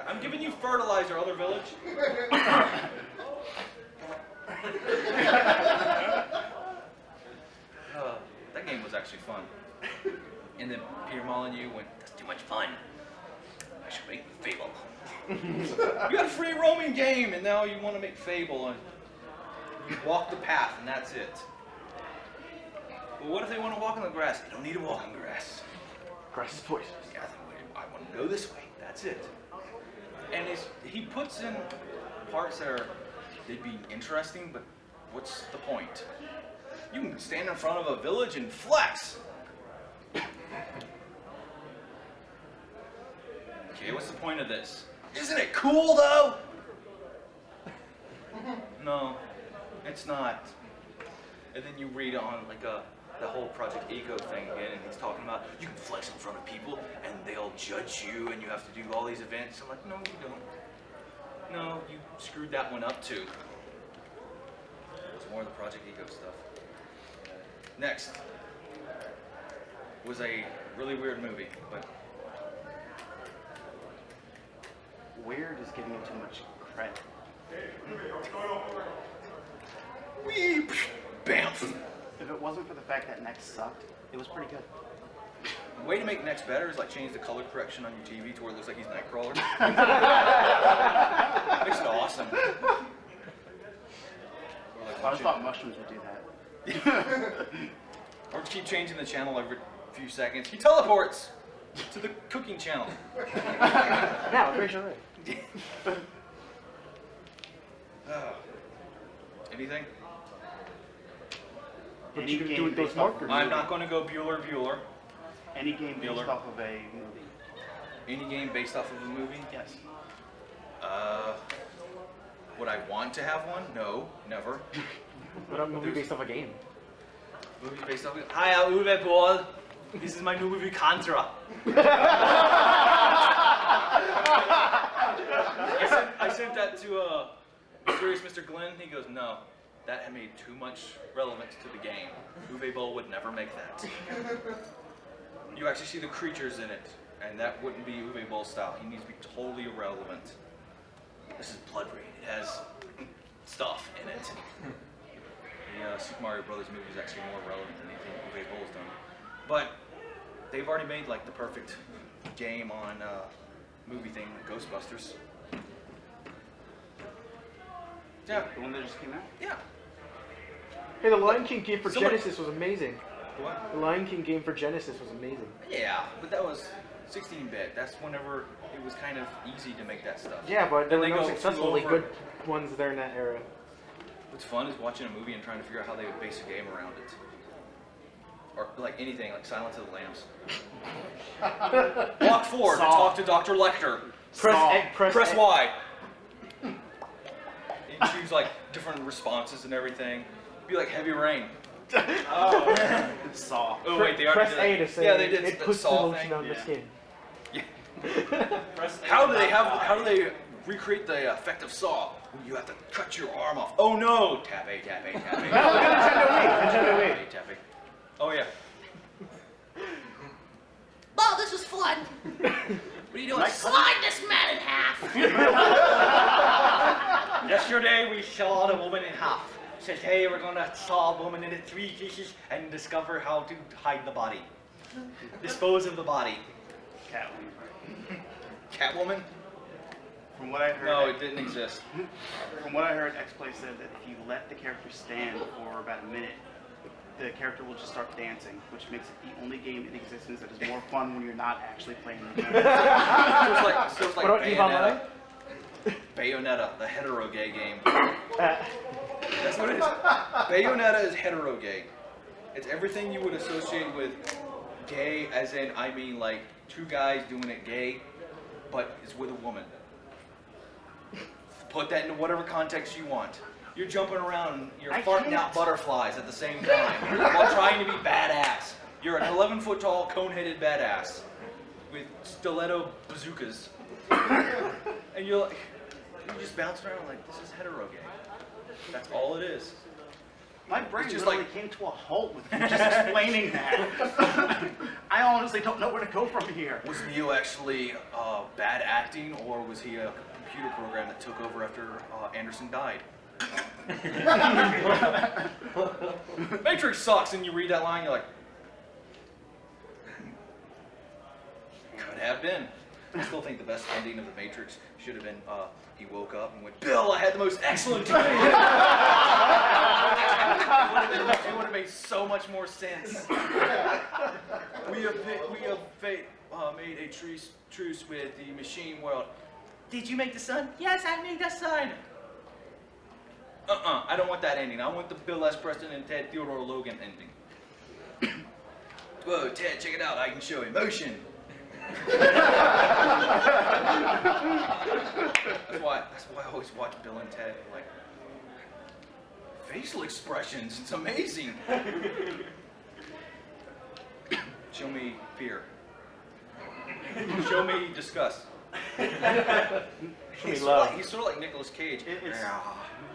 I'm giving you fertilizer, other village. That game was actually fun. And then Peter Molyneux went, "That's too much fun. I should make Fable." You got a free roaming game, and now you want to make Fable, and you walk the path, and that's it. But what if they want to walk on the grass? They don't need to walk on grass. Grass is poisonous. Yeah, I want to go this way. That's it. And he puts in parts that they'd be interesting, but what's the point? You can stand in front of a village and flex. Okay, what's the point of this? Isn't it cool though? No, it's not. And then you read on like the whole Project Eco thing again, and he's talking about you can flex in front of people and they'll judge you and you have to do all these events. I'm like, no, you don't. No, you screwed that one up too. It's more of the Project Eco stuff. Next was a really weird movie, but Weird is giving it too much credit. wee, bamf. If it wasn't for the fact that Next sucked, it was pretty good. The way to make Next better is like change the color correction on your TV to where it looks like he's Nightcrawler. Makes it awesome. Or like I thought mushrooms would do that. Or just keep changing the channel every few seconds. He teleports to the cooking channel. Yeah, I'm pretty sure. Anything? What Any you gonna game do with those based off markers? I'm not going to go Bueller. Any game based Bueller. off of a movie. Any game based off of a movie? Yes. Would I want to have one? No, never. What a movie based off a game. Movies based off of... Hi, I'm Uwe Boll. This is my new movie, Contra. I sent that to Mysterious Mr. Glenn. He goes, no, that had made too much relevance to the game. Uwe Boll would never make that. You actually see the creatures in it, and that wouldn't be Uwe Boll style. He needs to be totally irrelevant. This is blood rain. It has stuff in it. The Super Mario Brothers movie is actually more relevant than anything Uwe Boll's done. But they've already made like the perfect game on movie thing, Ghostbusters. Yeah. The one that just came out? Yeah. Hey, the Lion King game for Someone- Genesis was amazing. What? The Lion King game for Genesis was amazing. Yeah, but that was 16-bit. That's whenever it was kind of easy to make that stuff. Yeah, but there Then were they no go successfully over- good ones there in that era. What's fun is watching a movie and trying to figure out how they would base a game around it. Or like anything, like Silence of the Lambs. Walk forward and talk to Dr. Lecter. Press Y. You choose like different responses and everything. Be like Heavy Rain. Saw. Oh wait, they already Press did A that. to say Yeah, they did it the puts the Saw lotion thing. on the Yeah. skin. How do they recreate the effect of Saw? When you have to cut your arm off. Oh no! Tap A, tap A, tap A. Nintendo Wii. Tap A, tap A. Oh yeah. Oh, this was fun. What are you doing? Slide this man in half. Yesterday we sawed a woman in half. Says, hey, we're gonna saw a woman into 3 pieces and discover how to hide the body. Dispose of the body. Catwoman. Catwoman? From what I heard, No, it didn't exist. From what I heard, X-Play said that if you let the character stand for about a minute, the character will just start dancing, which makes it the only game in existence that is more fun when you're not actually playing the game. So it's like What about Eve Online? Bayonetta, the hetero gay game. That's what it is. Bayonetta is hetero gay. It's everything you would associate with gay, as in, I mean, like two guys doing it gay, but it's with a woman. Put that into whatever context you want. You're jumping around and you're farting out butterflies at the same time while trying to be badass. You're an 11-foot tall, cone-headed badass with stiletto bazookas. And you're just bouncing around like, this is hetero gay. That's all it is. My brain just literally came to a halt with you just explaining that. I honestly don't know where to go from here. Was Neo actually bad acting, or was he a computer program that took over after Anderson died? Matrix sucks, and you read that line, you're like, could have been. I still think the best ending of the Matrix should have been he woke up and went, Bill, I had the most excellent dream. It would have made so much more sense. We have made a truce with the machine world. Did you make the sun? Yes, I made the sun. I don't want that ending. I want the Bill S. Preston and Ted Theodore Logan ending. Whoa, Ted, check it out. I can show emotion. That's why I always watch Bill and Ted. Like, facial expressions. It's amazing. Show me fear. Show me disgust. He's sort of like Nicolas Cage.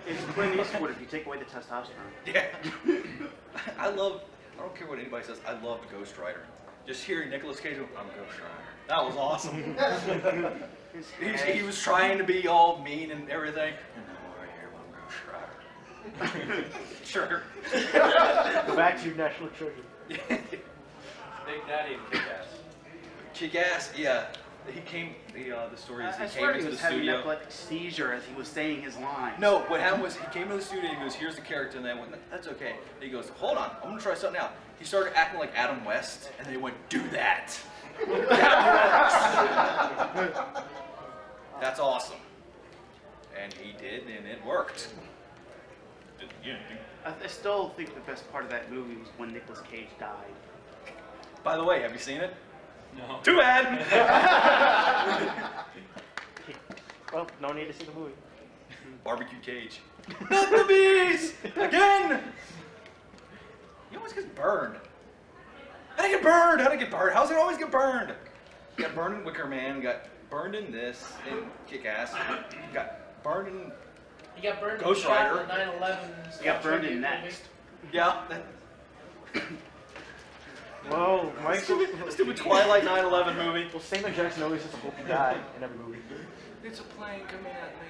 It's Clint Eastwood if you take away the testosterone. Yeah. I don't care what anybody says, I loved Ghost Rider. Just hearing Nicolas Cage, I'm Ghost Rider. That was awesome. he was trying to be all mean and everything. And now I'm right here, I'm Ghost Rider. Sure. Go back to your national treasure. Big Daddy and Kick-Ass. Kick-Ass, yeah. He came, the story is I he swear came he into was the having an studio. epileptic seizure as he was saying his lines. No, what happened was he came to the studio and he goes, here's the character, and they went, that's okay. And he goes, hold on, I'm gonna try something out. He started acting like Adam West, and they went, do that. That works. That's awesome. And he did, and it worked. I still think the best part of that movie was when Nicolas Cage died. By the way, have you seen it? No. Too bad! Well, no need to see the movie. Barbecue Cage. Not the bees! Again! He always gets burned. How'd I get burned? How'd I get burned? How's it always get burned? Got burned in Wicker Man, got burned in this, in Kick-Ass, got burned in He got burned Ghost in Rider. 9/11. He got burned in Next. Yeah. Well, Stupid Twilight 9/11 movie. Well, Samuel Jackson always has to hope he died in every movie. It's a plane coming at me.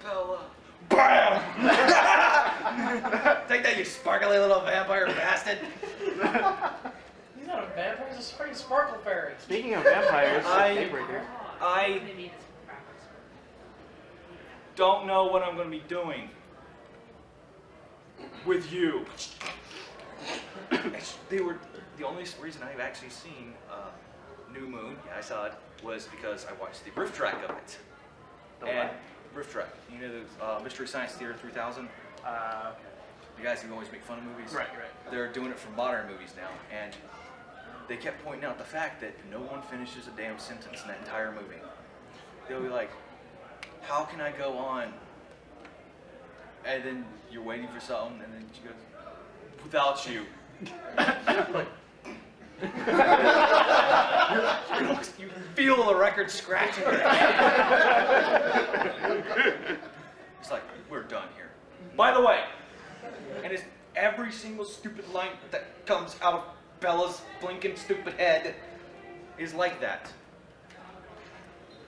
Bella. BAM! Take that, you sparkly little vampire bastard. He's not a vampire, he's a freaking sparkle fairy. Speaking of vampires, I don't know what I'm going to be doing with you. The only reason I've actually seen New Moon, yeah, I saw it, was because I watched the riff track of it. Riff track. You know the Mystery Science Theater 3000? Okay. The guys who always make fun of movies? Right. They're doing it for modern movies now, and they kept pointing out the fact that no one finishes a damn sentence in that entire movie. They'll be like, how can I go on? And then you're waiting for something, and then she goes, without you. Like, you feel the record scratching. It's like, we're done here. By the way, and it's every single stupid line that comes out of Bella's blinking stupid head is like that.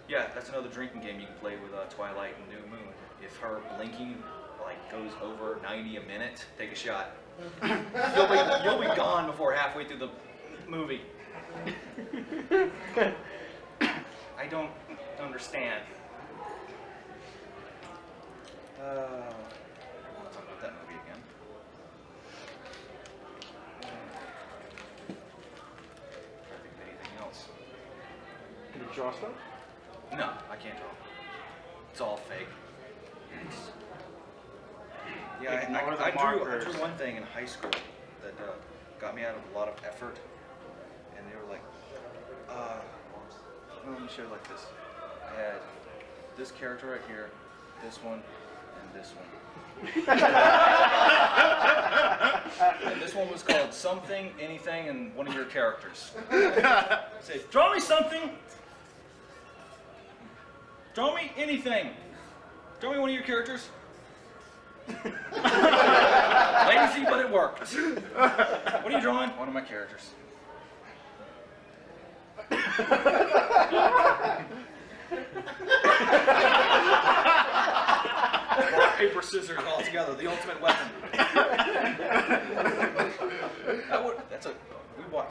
Yeah, that's another drinking game you can play with Twilight and New Moon. If her blinking like goes over 90 a minute, take a shot. You'll be gone before halfway through the movie. I don't understand. I want to talk about that movie again. Trying to think of anything else. Can you draw stuff? No, I can't draw. It's all fake. Yeah, Ignore the I markers. drew one thing in high school that got me out of a lot of effort. And they were like, Well, let me show it like this. I had this character right here, this one, and this one. And this one was called Something, Anything, and one of your characters. Say, draw me something. Draw me anything. Draw me one of your characters. Lazy, but it worked. What are you drawing? One of my characters. Rock, paper, scissors all together, the ultimate weapon.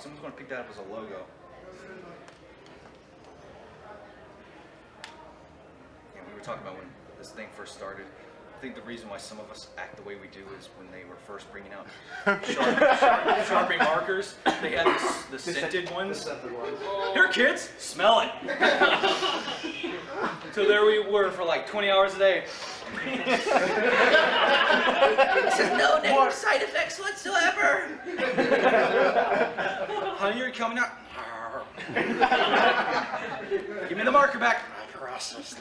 Someone's going to pick that up as a logo. Yeah, we were talking about when this thing first started. I think the reason why some of us act the way we do is when they were first bringing out Sharpie markers. They had the scented ones. Here, kids, smell it. So there we were for like 20 hours a day. This has no negative side effects whatsoever. Honey, you're coming out. Give me the marker back. Process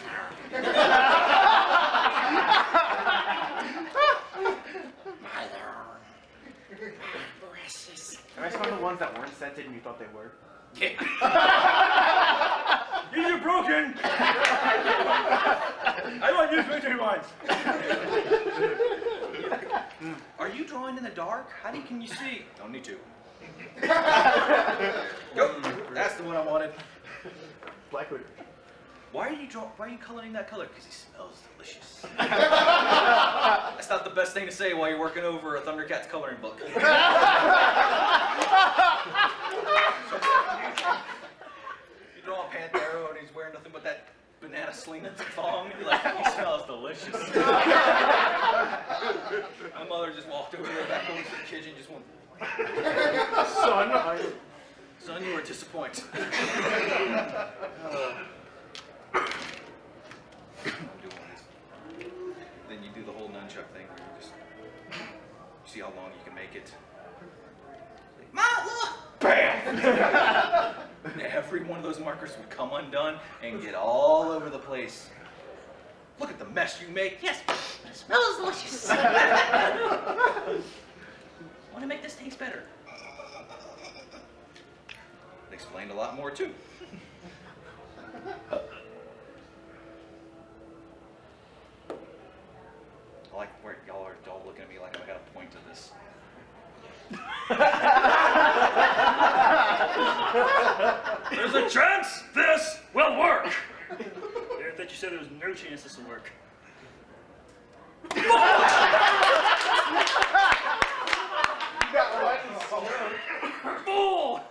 You guys found the ones that weren't scented and you thought they were? Yeah. These are broken. I want new scented ones. Are you drawing in the dark? How can you see? Don't need to. Go. That's the one I wanted. Blackwood. Why are you coloring that color? Because he smells delicious. That's not the best thing to say while you're working over a Thundercats coloring book. You draw a Panthero and he's wearing nothing but that banana sling and thong. You're like, he smells delicious. My mother just walked over there back over to the kitchen and just went, Son, you are disappointed. Then you do the whole nunchuck thing where you just see how long you can make it. Mom, look! Bam! And every one of those markers would come undone and get all over the place. Look at the mess you make. Yes, it smells delicious. I want to make this taste better. It explained a lot more too. I like where y'all are all looking at me like I got a point to this. There's a chance this will work. I thought you said there was no chance this will work. Fool!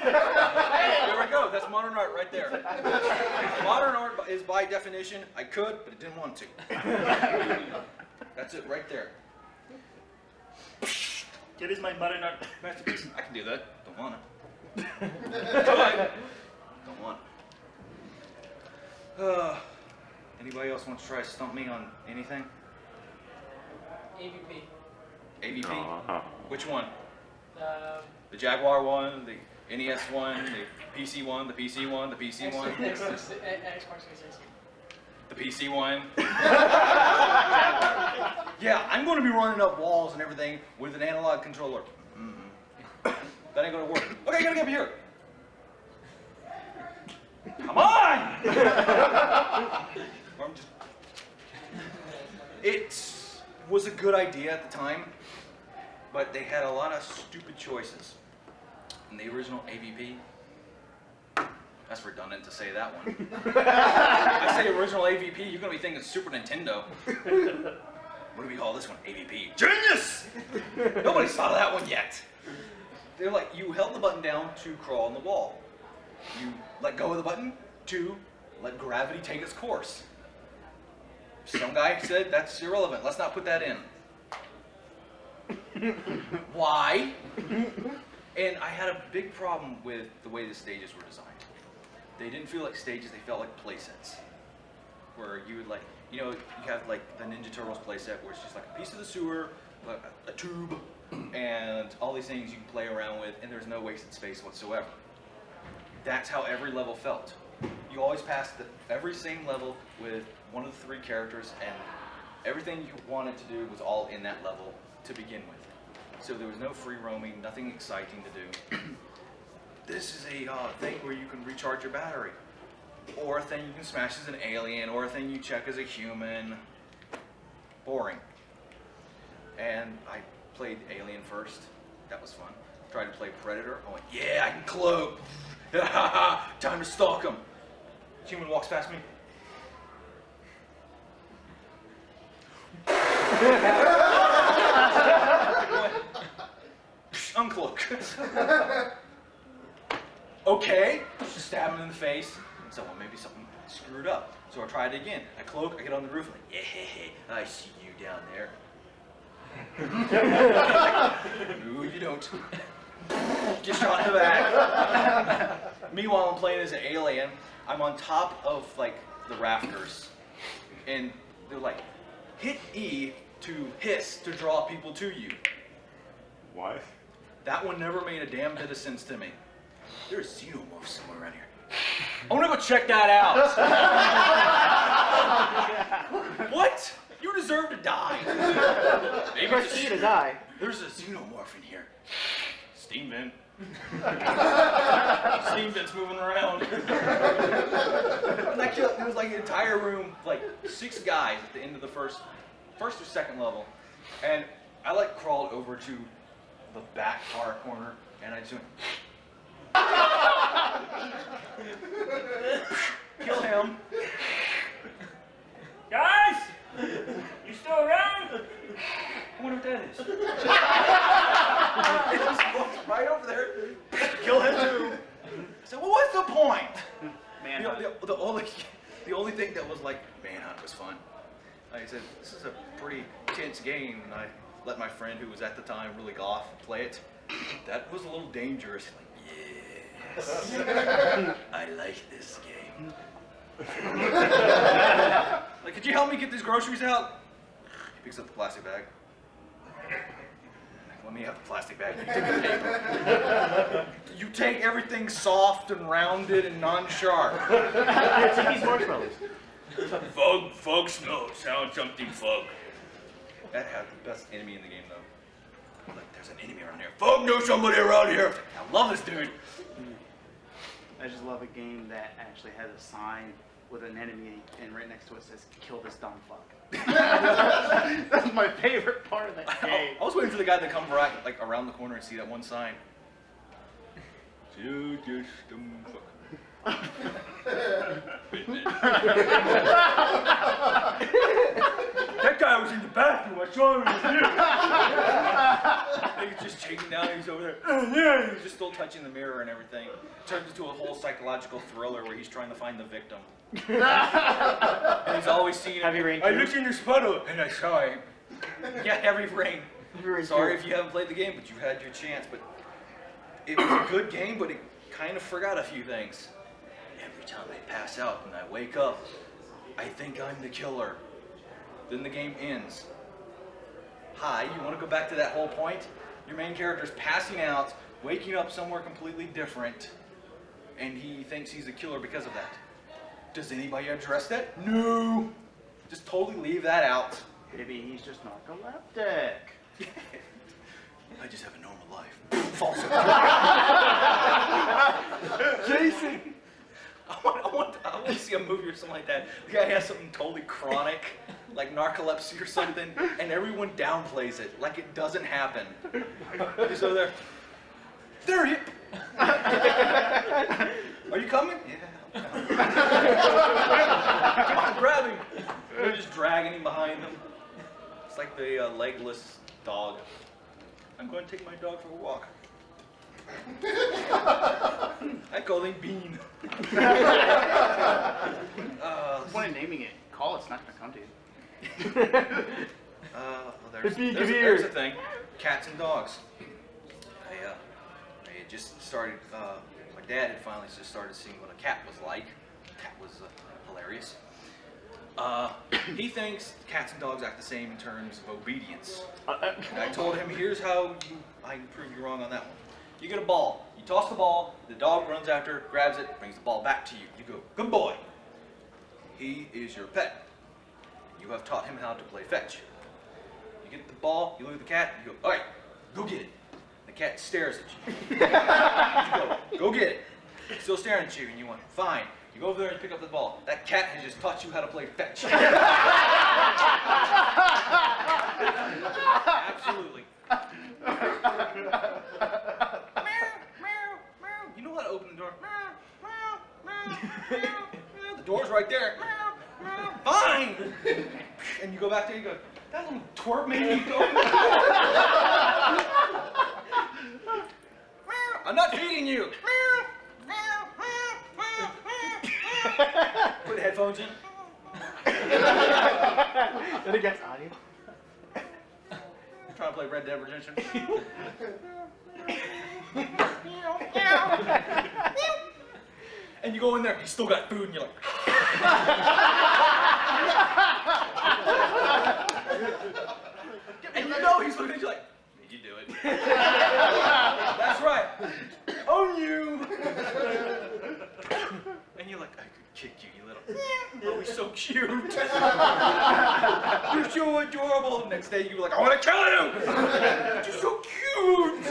There we go. That's modern art right there. Modern art is by definition, I could, but I didn't want to. That's it right there. It is my modern art masterpiece. I can do that. Don't want to. Don't want to. Anybody else want to try to stump me on anything? AVP. AVP? Which one? The Jaguar one, the NES one, the PC one, the PC one, the PC one? Xbox 360. The PC one? Yeah, I'm going to be running up walls and everything with an analog controller. That ain't going to work. Okay, I got to get up here. Come on! It was a good idea at the time, but they had a lot of stupid choices. In the original AVP, that's redundant to say that one. I say original AVP, you're going to be thinking Super Nintendo. What do we call this one? AVP. Genius! Nobody's thought of that one yet. They're like, you held the button down to crawl on the wall. You let go of the button to let gravity take its course. Some guy said, that's irrelevant. Let's not put that in. Why? And I had a big problem with the way the stages were designed. They didn't feel like stages, they felt like play sets. Where you would like, you know, you have like the Ninja Turtles play set where it's just like a piece of the sewer, a tube, and all these things you can play around with, and there's no wasted space whatsoever. that's how every level felt. You always passed every same level with one of the 3 characters, and everything you wanted to do was all in that level to begin with. So there was no free roaming, nothing exciting to do. This is a thing where you can recharge your battery, or a thing you can smash as an alien, or a thing you check as a human. Boring. And I played Alien first. That was fun. Tried to play Predator. I went, yeah, I can cloak. Time to stalk him. Human walks past me. Uncloak. Okay. Just stab him in the face. So well, maybe something screwed up. So I tried it again. I cloak, I get on the roof, like, yeah, I see you down there. No, you don't. Get shot in the back. Meanwhile, I'm playing as an alien. I'm on top of, like, the rafters. And they're like, hit E to hiss to draw people to you. What? That one never made a damn bit of sense to me. There's xenomorphs somewhere around here. I want to go check that out. What? You deserve to die. Maybe Press E to die. There's a xenomorph in here. Steam vent. Steam vent's moving around. And I killed, there was like an entire room, like 6 guys at the end of the first or second level. And I like crawled over to the back far corner and I just went, kill him. Guys! You still around? I wonder what that is. It just walked right over there. Kill him too. I said, well, what's the point? The only thing that was like, Manhunt was fun. I said, this is a pretty tense game, and I let my friend who was at the time really goth play it. That was a little dangerous. Like, yes, I like this game. Like, could you help me get these groceries out? He picks up the plastic bag. Let me have the plastic bag. You take the paper. You take everything soft and rounded and non-sharp. Take these marshmallows. Fog snow, sound something fog. That had the best enemy in the game, though. Look, there's an enemy around here. Fog knows somebody around here. I love this dude. I just love a game that actually has a sign with an enemy, and right next to it says, kill this dumb fuck. That's my favorite part of that game. I was waiting for the guy to come right, like, around the corner and see that one sign. Kill this dumb fuck. That guy was in the bathroom. I saw him in the mirror. He's just shaking down. He's over there. He's just still touching the mirror and everything. Turns into a whole psychological thriller where he's trying to find the victim. And he's always seeing Heavy Rain I 2. looked in your puddle and I saw him. Yeah, Heavy Rain. Sorry if you haven't played the game, but you've had your chance. But it was a good game, but it kind of forgot a few things. Every time I pass out and I wake up, I think I'm the killer. Then the game ends. Hi, you want to go back to that whole point? Your main character's passing out, waking up somewhere completely different, and he thinks he's a killer because of that. Does anybody address that? No. Just totally leave that out. Maybe he's just narcoleptic. I just have a normal life. False. Jason! I want to see a movie or something like that. The guy has something totally chronic, like narcolepsy or something, and everyone downplays it, like it doesn't happen. He's over there. There he is. Are you coming? Yeah. Come on, grab him. They're just dragging him behind them. It's like the legless dog. I'm going to take my dog for a walk. I call him Bean. What's the point of naming it? Call it's not gonna come to you. Well, there's a thing. Cats and dogs. I just started, my dad had finally just started seeing what a cat was like. Cat was hilarious. He thinks cats and dogs act the same in terms of obedience. And I told him, here's how I can prove you wrong on that one. You get a ball. You toss the ball. The dog runs after, grabs it, brings the ball back to you. You go, good boy. He is your pet. You have taught him how to play fetch. You get the ball, you look at the cat, you go, all right, go get it. The cat stares at you. You go get it. He's still staring at you, and you went, fine. You go over there and pick up the ball. That cat has just taught you how to play fetch. Absolutely. You know how to open the door. The door's right there. Fine. And you go back there, you go, that little twerp made me go. I'm not feeding you. Put the headphones in. Then it gets audio. I'm trying to play Red Dead Redemption. And you go in there, he's still got food, and you're like, and you know he's looking at you like, you do it. That's right. Own you. And you're like, I could kick you, you little. Oh, he's so cute. You're so adorable. Next day, you're like, I want to kill you. You're so cute.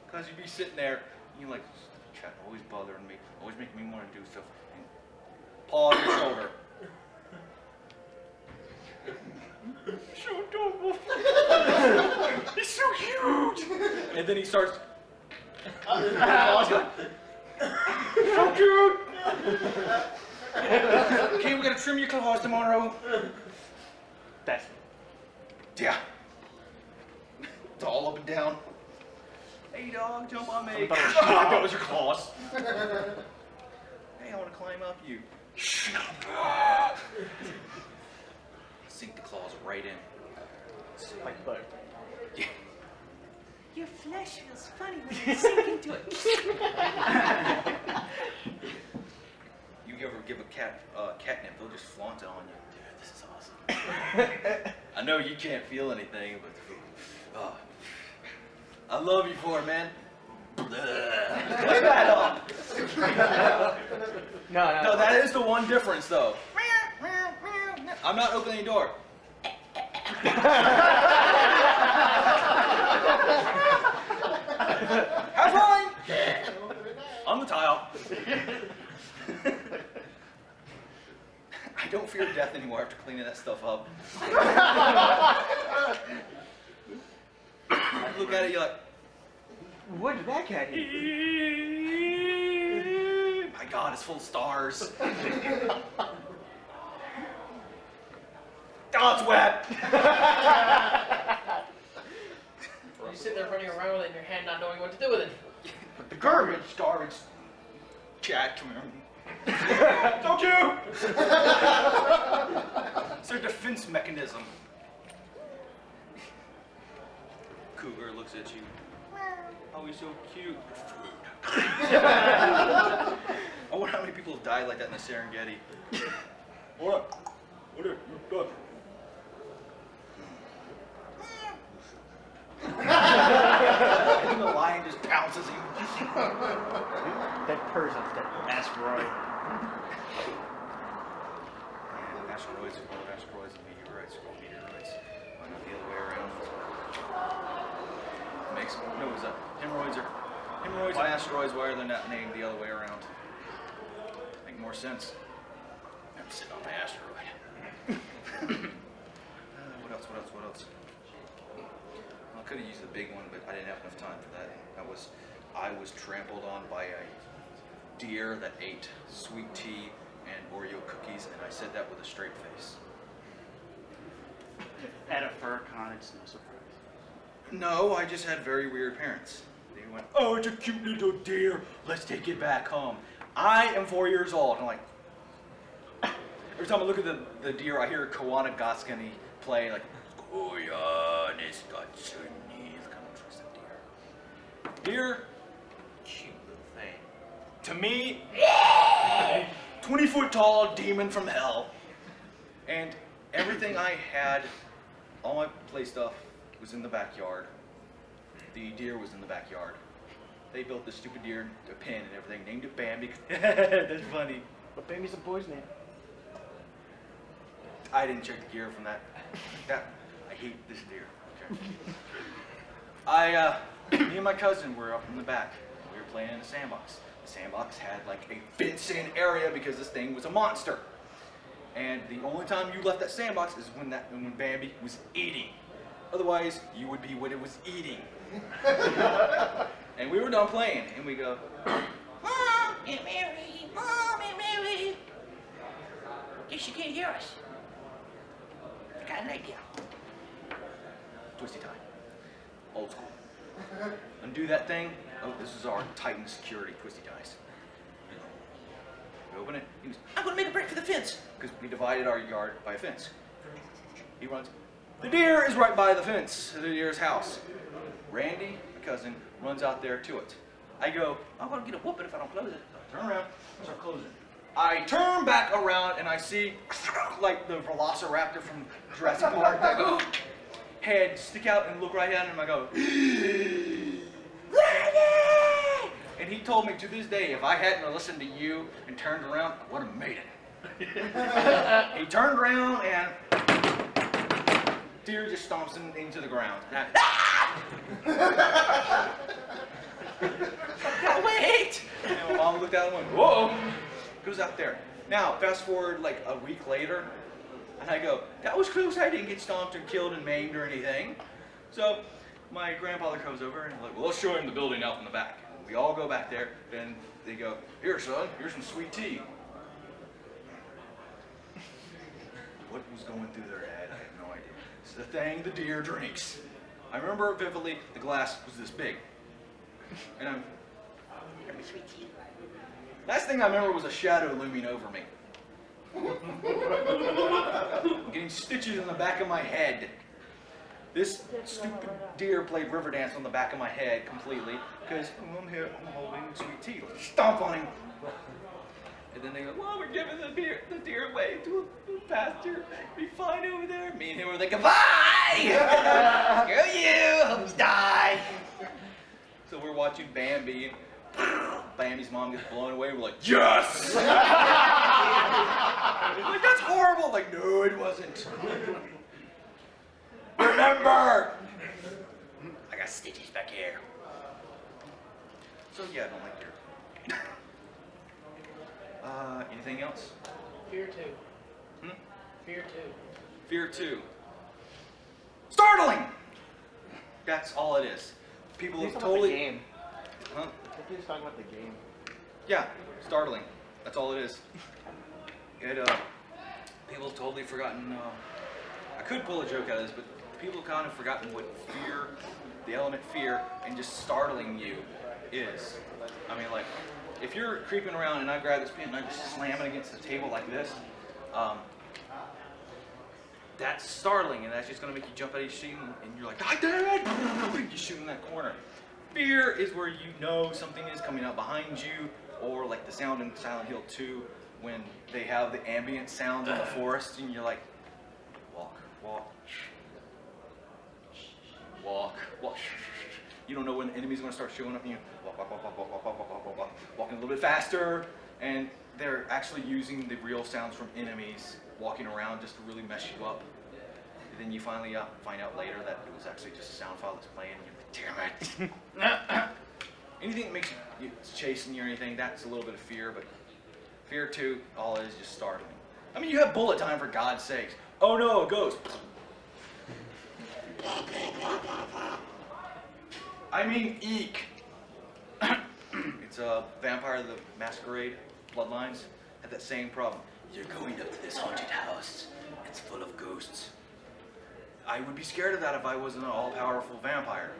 Because you'd be sitting there, and you're like, cat always bothering me, always making me want to do stuff. And paw on your shoulder. So adorable. He's so cute. And then he starts. So cute. Okay, we gotta trim your claws tomorrow. That's Yeah. It's all up and down. Hey dog, jump on me. That was your claws. Hey, I want to climb up you. Sink the claws right in. like butter. Yeah. Your flesh feels funny when you sink into it. You ever give a cat catnip, they'll just flaunt it on you. Dude, this is awesome. I know you can't feel anything, but I love you for it, man. Play that up. No, that is the one difference, though. I'm not opening the door. Have fun! On the tile. I don't fear death anymore after cleaning that stuff up. I look at it, you're like, what did that cat eat? my God, it's full of stars. Oh, it's wet. You sit there running around with it in your hand, not knowing what to do with it. But the garbage. Cat, come here. Don't you? It's their defense mechanism. Cougar looks at you. Oh, he's so cute. I wonder how many people have died like that in the Serengeti. What? What are you? And the lion just pounces him. That person, that asteroid. Asteroids are called asteroids and meteorites are called meteorites. Why not the other way around? Hemorrhoids are asteroids. Why are they not named the other way around? Make more sense. I'm sitting on my asteroid. What else? Well, I could have used the big one, but I didn't have enough time for that. I was trampled on by a deer that ate sweet tea and Oreo cookies, and I said that with a straight face. At a fur con, it's no surprise. No, I just had very weird parents. They went, oh, it's a cute little deer. Let's take it back home. I am 4 years old. And I'm like, every time I look at the deer, I hear Kawana-Gatsukani play, like, Koyane-Gatsukani. Kind of trust that deer. Deer, cute little thing. To me, 20-foot tall demon from hell. And everything I had, all my play stuff, was in the backyard. the deer was in the backyard. They built this stupid deer, a pen and everything, named it Bambi. That's funny. But Bambi's a boy's name. I didn't check the gear from that. I hate this deer. Okay. Me and my cousin were up in the back. We were playing in the sandbox. The sandbox had like a fenced-in area because this thing was a monster. And the only time you left that sandbox is when Bambi was eating. Otherwise, you would be what it was eating. And we were done playing, and we go, Mom and Mary, Mom and Mary. Guess you can't hear us. I got an idea. twisty tie. Old school. Undo that thing. Oh, this is our Titan security twisty ties. We open it. I'm gonna make a break for the fence. Because we divided our yard by a fence. He runs. The deer is right by the fence, the deer's house. Randy, my cousin, runs out there to it. I go, I'm gonna get a whooping if I don't close it. So I turn around, start closing it. I turn back around and I see like the velociraptor from Jurassic Park. I go, head stick out and look right at him. I go, Randy! And he told me to this day, if I hadn't listened to you and turned around, I would have made it. He turned around and deer just stomps into the ground. Wait! And my mom looked out and went, whoa! Goes out there. Now, fast forward like a week later, and I go, that was close. I didn't get stomped and killed and maimed or anything. So my grandfather comes over and like, well, let's show him the building out in the back. We all go back there, and they go, here, son, here's some sweet tea. What was going through their head? I have no idea. It's the thing the deer drinks. I remember vividly, the glass was this big. And I'm sweet tea. Last thing I remember was a shadow looming over me. I'm getting stitches in the back of my head. This stupid deer played river dance on the back of my head completely because I'm here, I'm holding sweet tea. Let's stomp on him. And then they go, well, we're giving the deer away to a pasture. Be fine over there. Me and him were like, goodbye! Screw you! Hope you die! So we're watching Bambi, and Bambi's mom gets blown away. We're like, yes! Like, that's horrible. I'm like, no, it wasn't. Remember! I got stitches back here. So yeah, I don't like deer. Anything else? Fear 2. Hmm? Fear 2. Fear 2. Startling! That's all it is. People He's have talking about the totally... game. Huh? I think he was talking about the game. Yeah, startling. That's all it is. People have totally forgotten... I could pull a joke out of this, but people have kind of forgotten what fear, the element fear, and just startling you is. I mean, like, if you're creeping around and I grab this pin and I just slam it against the table like this, that's startling, and that's just going to make you jump out of your seat, and you're like, I did it! You shoot in that corner. Fear is where you know something is coming up behind you, or like the sound in Silent Hill 2, when they have the ambient sounds in the forest, and you're like, walk, walk, walk, walk. You don't know when the enemy's going to start showing up, and you walk, walk, walk, walk, walk, walk, walk, walk, walk, walk, walking a little bit faster, and they're actually using the real sounds from enemies walking around just to really mess you up. And then you finally find out later that it was actually just a sound file that's playing, and you're like, damn it. Anything that makes you chasing you or anything, that's a little bit of fear, but fear 2, all it is just startling. I mean, you have bullet time, for God's sakes. Oh no, a ghost. I mean, eek. It's a Vampire the Masquerade Bloodlines. Had that same problem. You're going up to this haunted house. It's full of ghosts. I would be scared of that if I wasn't an all-powerful vampire.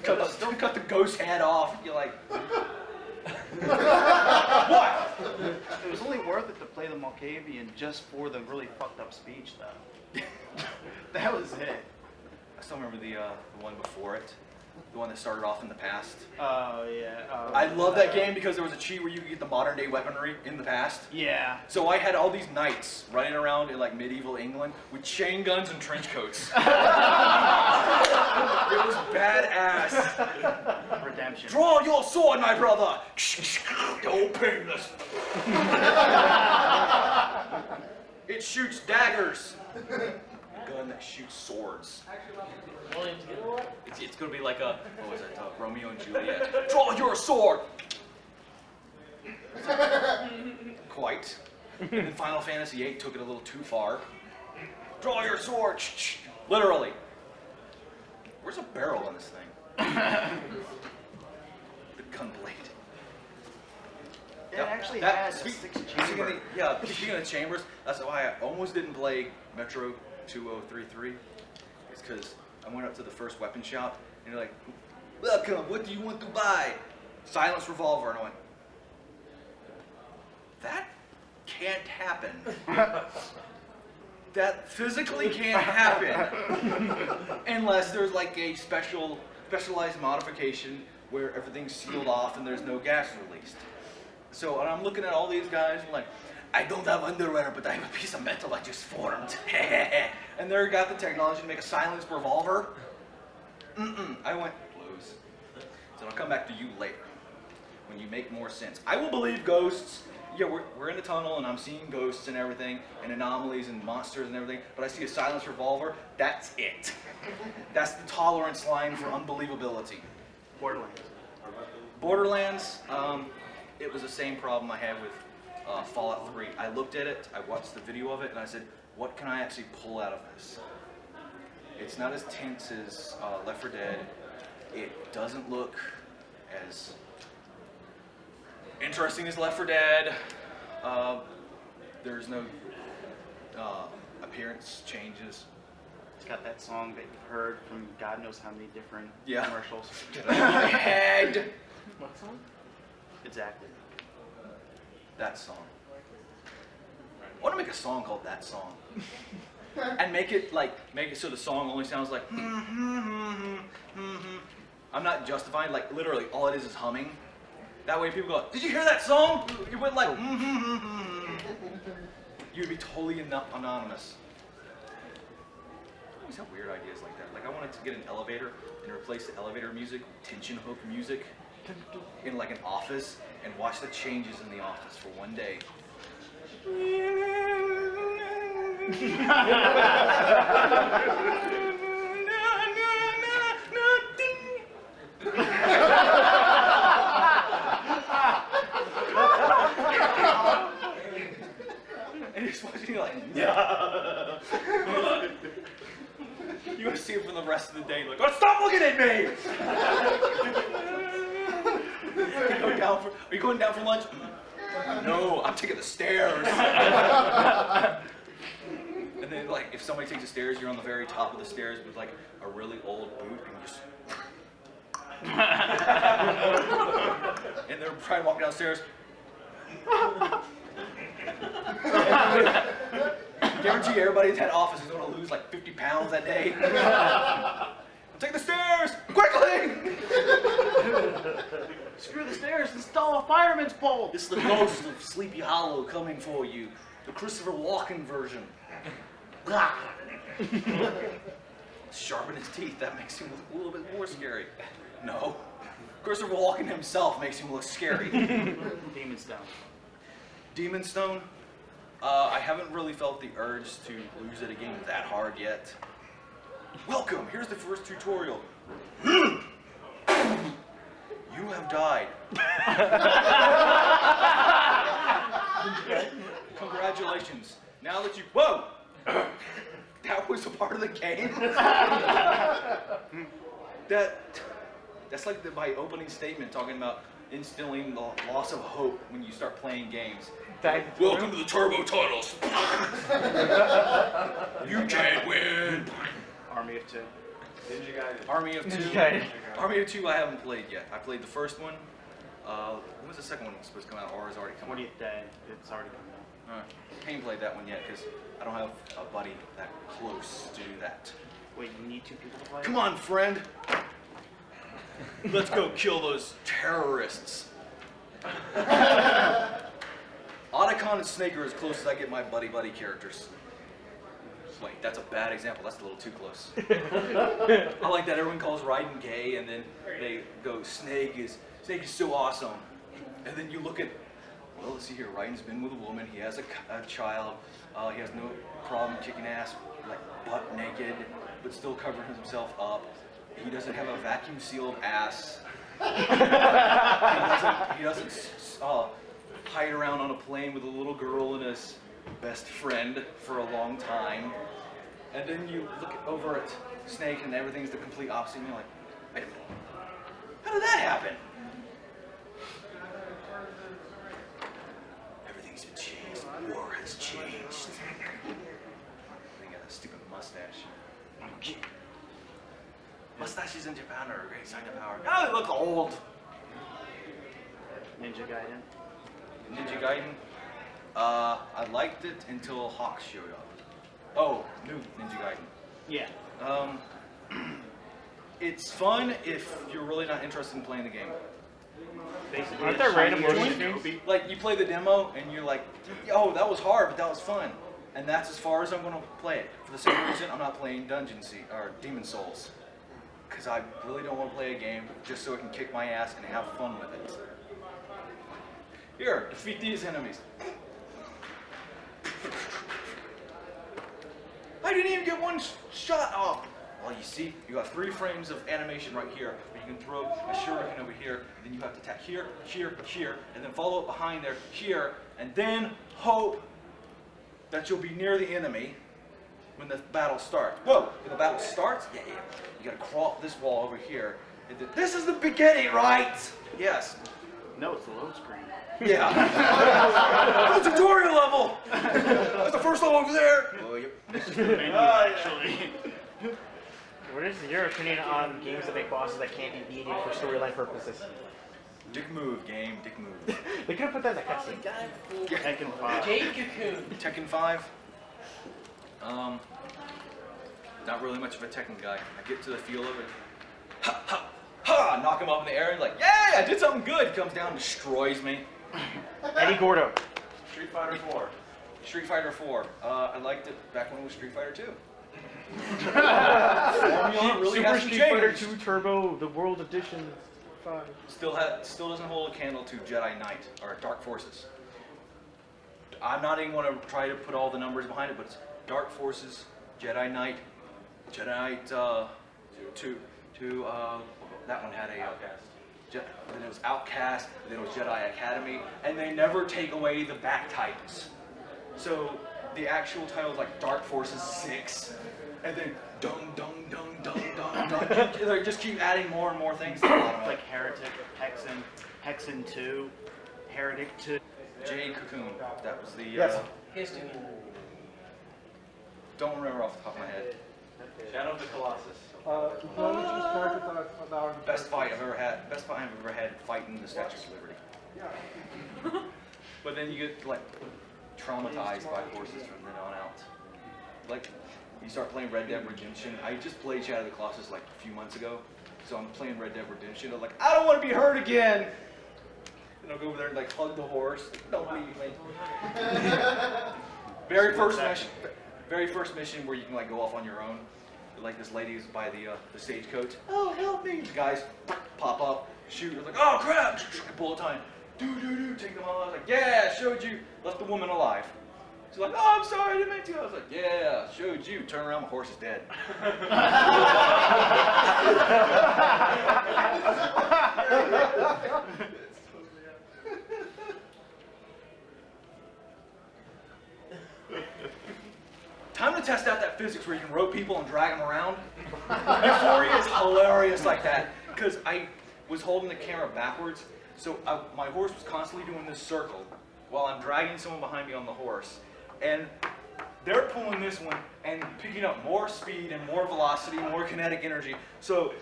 Don't cut the ghost head off. You're like, what? It was only worth it to play the Malkavian just for the really fucked up speech, though. That was it. I still remember the one before it. The one that started off in the past. Oh, yeah. I love that game because there was a cheat where you could get the modern day weaponry in the past. Yeah. So I had all these knights running around in like medieval England with chain guns and trench coats. It was badass. Redemption. Draw your sword, my brother. Oh, painless. It shoots daggers. A gun that shoots swords. Williams, get away. It's gonna be like a, what was it, Romeo and Juliet. Draw your sword! Quite. And then Final Fantasy VIII took it a little too far. Draw your sword! Literally. Where's a barrel on this thing? The gun blade. It actually has a 6-chamber. Speaking of chambers, that's why I almost didn't play Metro 2033. It's because I went up to the first weapon shop, and they're like, welcome, what do you want to buy? Silenced revolver, and I went, that can't happen. That physically can't happen. Unless there's like a specialized modification where everything's sealed off and there's no gas released. So, and I'm looking at all these guys, I'm like, I don't have underwear, but I have a piece of metal I just formed. And they're got the technology to make a silenced revolver. I went, blues. So I'll come back to you later, when you make more sense. I will believe ghosts. Yeah, we're in the tunnel, and I'm seeing ghosts and everything, and anomalies and monsters and everything, but I see a silenced revolver, that's it. That's the tolerance line for unbelievability. Borderlands, it was the same problem I had with Fallout 3. I looked at it, I watched the video of it, and I said, what can I actually pull out of this? It's not as tense as Left 4 Dead. It doesn't look as interesting as Left 4 Dead. There's no appearance changes. It's got that song that you've heard from God knows how many different commercials. Head. What song? Exactly. That song. I want to make a song called That Song. And make it so the song only sounds like I'm not justifying, like literally all it is humming. That way people go, did you hear that song? It went like You'd be totally anonymous. I always have weird ideas like that. Like I wanted to get an elevator and replace the elevator music with tension hook music in like an office and watch the changes in the office for one day. And he's watching like, yeah. You want to see it for the rest of the day, like, oh, stop looking at me! Are you going down for lunch? No, I'm taking the stairs. And then, like, if somebody takes the stairs, you're on the very top of the stairs with, like, a really old boot, and you just... and they're trying to walk downstairs. Guarantee everybody in that office is going to lose, like, 50 pounds that day. Take the stairs! Quickly! Screw the stairs, install a fireman's pole! It's the ghost of Sleepy Hollow coming for you. The Christopher Walken version. Sharpen his teeth, that makes him look a little bit more scary. No. Christopher Walken himself makes him look scary. Demon Stone. Demon Stone? I haven't really felt the urge to lose at a game that hard yet. Welcome, here's the first tutorial. You have died. Congratulations. Now that you, whoa! That was a part of the game? That's like my opening statement talking about instilling the loss of hope when you start playing games. Welcome to the turbo tunnels. You can't win. Army of Two. Army of Two. Army of Two I haven't played yet. I played the first one. When was the second one supposed to come out, or has it already come out? 20th day. It's already come out. I haven't played that one yet because I don't have a buddy that close to do that. Wait, you need two people to play? Come on, friend. Let's go kill those terrorists. Otacon and Snake are as close as I get my buddy characters. Wait, that's a bad example. That's a little too close. I like that everyone calls Raiden gay, and then they go, Snake is so awesome. And then you look at, well, let's see here. Raiden's been with a woman. He has a child. He has no problem kicking ass, like butt naked, but still covering himself up. He doesn't have a vacuum sealed ass. He doesn't hide around on a plane with a little girl and his best friend for a long time. And then you look over at Snake and everything's the complete opposite, and you're like, wait a minute, how did that happen? Everything's been changed. War has changed. They got a stupid mustache. Mustaches in Japan are a great sign of power. Now they look old. Ninja Gaiden. Ninja Gaiden. I liked it until Hawk showed up. Oh, new Ninja Gaiden. Yeah. It's fun if you're really not interested in playing the game. Basically, Aren't there random motion games? Like, you play the demo and you're like, oh, that was hard, but that was fun. And that's as far as I'm going to play it. For the same reason, I'm not playing Demon Souls. Because I really don't want to play a game just so I can kick my ass and have fun with it. Here, defeat these enemies. I didn't even get one shot off. Well, you see, you got 3 frames of animation right here, where you can throw a shuriken over here, and then you have to attack here, here, here, and then follow up behind there, here, and then hope that you'll be near the enemy when the battle starts. Whoa, when the battle starts? Yeah. You gotta crawl up this wall over here. And then, this is the beginning, right? Yes. No, it's the load screen. Yeah. The tutorial level! That's the first level over there! Oh, yep. This is the menu, actually. What is your opinion on games that make bosses that can't be beaten for storyline purposes? Dick move, game, dick move. They could have put that in the cutscene. Tekken 5. Jade Cocoon. Tekken 5. Not really much of a Tekken guy. I get to the feel of it. Ha, ha, ha! Knock him up in the air and like, yeah, I did something good. He comes down and destroys me. Eddie Gordo. Street Fighter 4. Street Fighter 4. I liked it back when it was Street Fighter 2. Formula really Super hasn't Street Fighter changed. 2 Turbo, the World Edition 5. Still doesn't hold a candle to Jedi Knight or Dark Forces. I'm not even going to try to put all the numbers behind it, but it's Dark Forces, Jedi Knight, Jedi Knight 2. That one had a then it was Outcast, then it was Jedi Academy, and they never take away the back titles. So the actual title is like Dark Forces 6, and then dung dung dung dung dung dung. They just keep adding more and more things to the bottom. Like Heretic, Hexen 2, Heretic 2. Jade Cocoon. That was the. Yes. History. Don't remember off the top of my head. Shadow of the Colossus. Best fight I've ever had. Best fight I've ever had fighting the Statue of Liberty. But then you get like traumatized by horses from then on out. Like you start playing Red Dead Redemption. I just played Shadow of the Colossus like a few months ago, so I'm playing Red Dead Redemption. I'm like, I don't want to be hurt again. And I'll go over there and like hug the horse. Don't leave me. Very first mission where you can like go off on your own. Like this lady who's by the stagecoach. Oh, help me! The guys pop up, shoot. They're like, oh crap! Bullet time. Do. Take them all. I was like, yeah, showed you. Left the woman alive. She's like, oh, I'm sorry, I didn't mean to. I was like, yeah, showed you. Turn around, the horse is dead. Time to test out that physics where you can rope people and drag them around. Euphoria is hilarious like that. Because I was holding the camera backwards, so my horse was constantly doing this circle while I'm dragging someone behind me on the horse. And they're pulling this one and picking up more speed and more velocity, more kinetic energy. So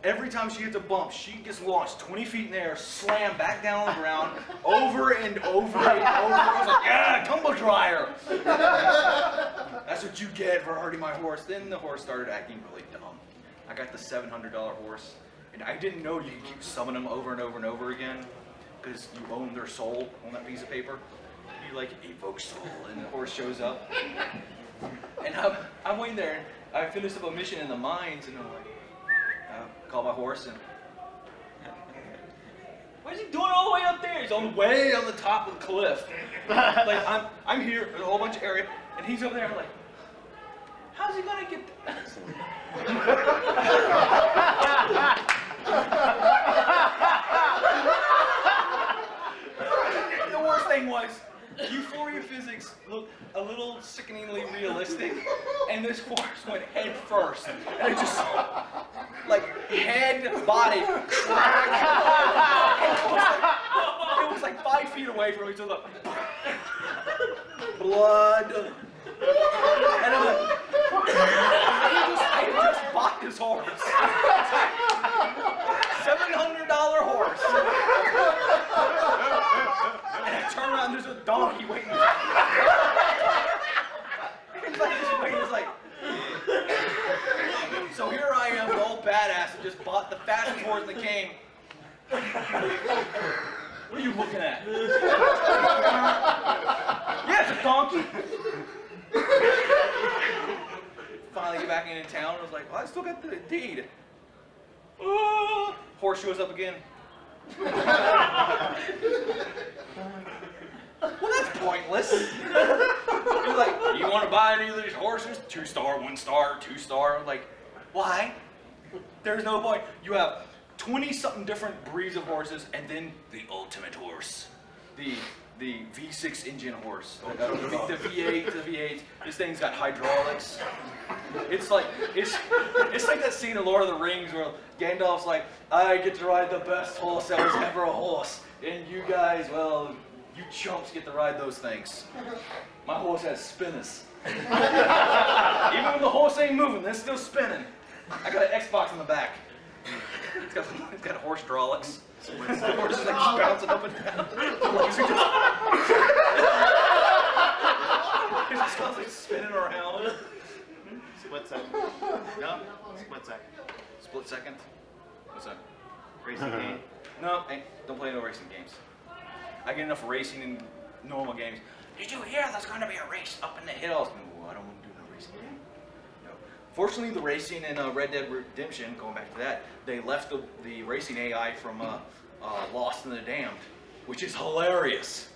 every time she hits a bump, she gets launched 20 feet in the air, slammed back down on the ground, over and over and over. I was like, yeah, tumble dryer. That's what you get for hurting my horse. Then the horse started acting really dumb. I got the $700 horse, And I didn't know you could keep summoning them over and over and over again because you own their soul on that piece of paper. You like evoke soul, and the horse shows up. And I'm waiting there, and I finished up a mission in the mines, and I'm like, call my horse, and what is he doing all the way up there? He's way on the top of the cliff. Like I'm here, there's a whole bunch of area, and he's over there. I'm like, how's he gonna get? The worst thing was, Euphoria physics looked a little sickeningly realistic, and this horse went head first, and it just, like, head, body, crack. It was like 5 feet away from each other. Blood. And I'm like, I just bought this horse. $700 horse. And I turn around, there's a donkey waiting for me. He's like, just waiting, he's like. So here I am, the old badass, and just bought the fastest horse in the game. What are you looking at? Yeah, it's a donkey. Finally get back into town, I was like, well, I still got the deed. Horse shows up again. Well, that's pointless. He's like, you want to buy any of these horses? 2-star, 1-star, 2-star. I'm like, why? There's no point. You have 20-something different breeds of horses, and then the ultimate horse, the V6 engine horse, the V8, the V8. This thing's got hydraulics. It's like that scene in Lord of the Rings where Gandalf's like, I get to ride the best horse that was ever a horse, and you guys, well, you chumps get to ride those things. My horse has spinners. Even when the horse ain't moving, they're still spinning. I got an Xbox in the back. It's got horse hydraulics. The horse is like just bouncing up and down. The legs are just constantly spinning around. Split second. No? Split second. Split second? What's that? Racing game. No, don't play no racing games. I get enough racing in normal games. Did you hear there's going to be a race up in the hills? No, I don't want to do no racing game. No. Fortunately, the racing in Red Dead Redemption, going back to that, they left the racing AI from Lost in the Damned, which is hilarious.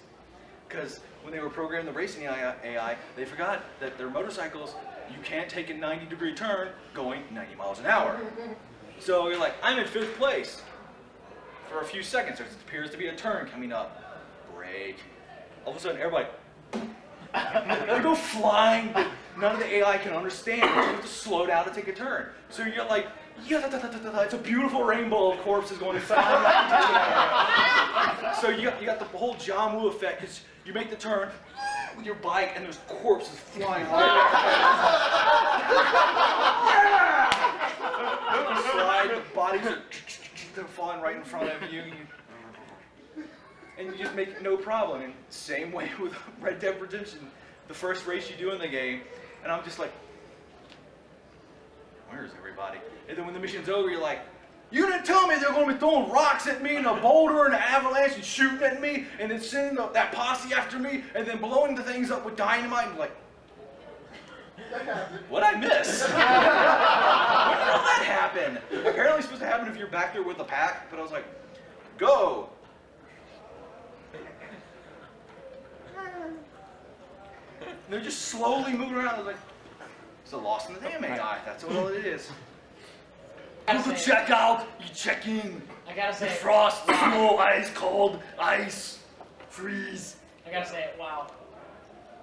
Because when they were programming the racing AI, they forgot that their motorcycles, you can't take a 90-degree turn going 90 miles an hour. So you're like, I'm in 5th place. For a few seconds, there appears to be a turn coming up. Brake. All of a sudden, everybody, they go flying, but none of the AI can understand. You have to slow down to take a turn. So you're like, it's a beautiful rainbow of corpses going flying. So you got the whole John Woo effect, because you make the turn with your bike, and there's corpses flying right You slide, the bodies are they're falling right in front of you. And you just make it no problem. And same way with Red Dead Redemption, the first race you do in the game, and I'm just like, where's everybody? And then when the mission's over, you're like, you didn't tell me they're going to be throwing rocks at me and a boulder and an avalanche and shooting at me and then sending that posse after me and then blowing the things up with dynamite. And like, what'd I miss? When did all that happen? Apparently it's supposed to happen if you're back there with the pack, but I was like, go. And they're just slowly moving around. I was like, it's a Lost in the Damn AI. That's what all it is. You check out, you check in. I gotta say, Frost, snow, ice, cold, ice, freeze. I gotta say, wow.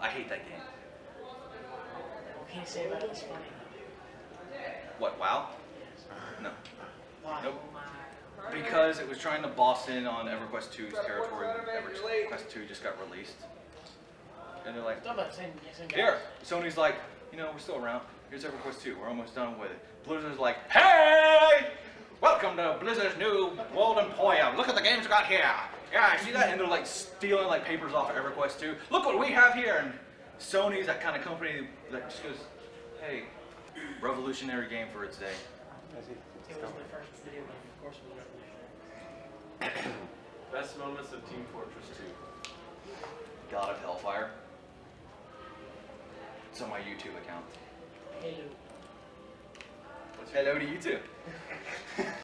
I hate that game. What can you say about it? It's funny. What, WoW? No. Why? Nope. Because it was trying to boss in on EverQuest 2's territory when EverQuest 2 just got released. And they're like, It's not about the same guys. here. Sony's like, you know, we're still around. Here's EverQuest 2. We're almost done with it. Blizzard's like, hey! Welcome to Blizzard's new World Emporium. Look at the games we got here. Yeah, see that? And they're like stealing like papers off of EverQuest 2. Look what we have here. And Sony's that kind of company that just goes, hey, revolutionary game for its day. It was the first video game, of course it was revolutionary. Best moments of Team Fortress 2. God of Hellfire. It's on my YouTube account. Halo. Hello to you too.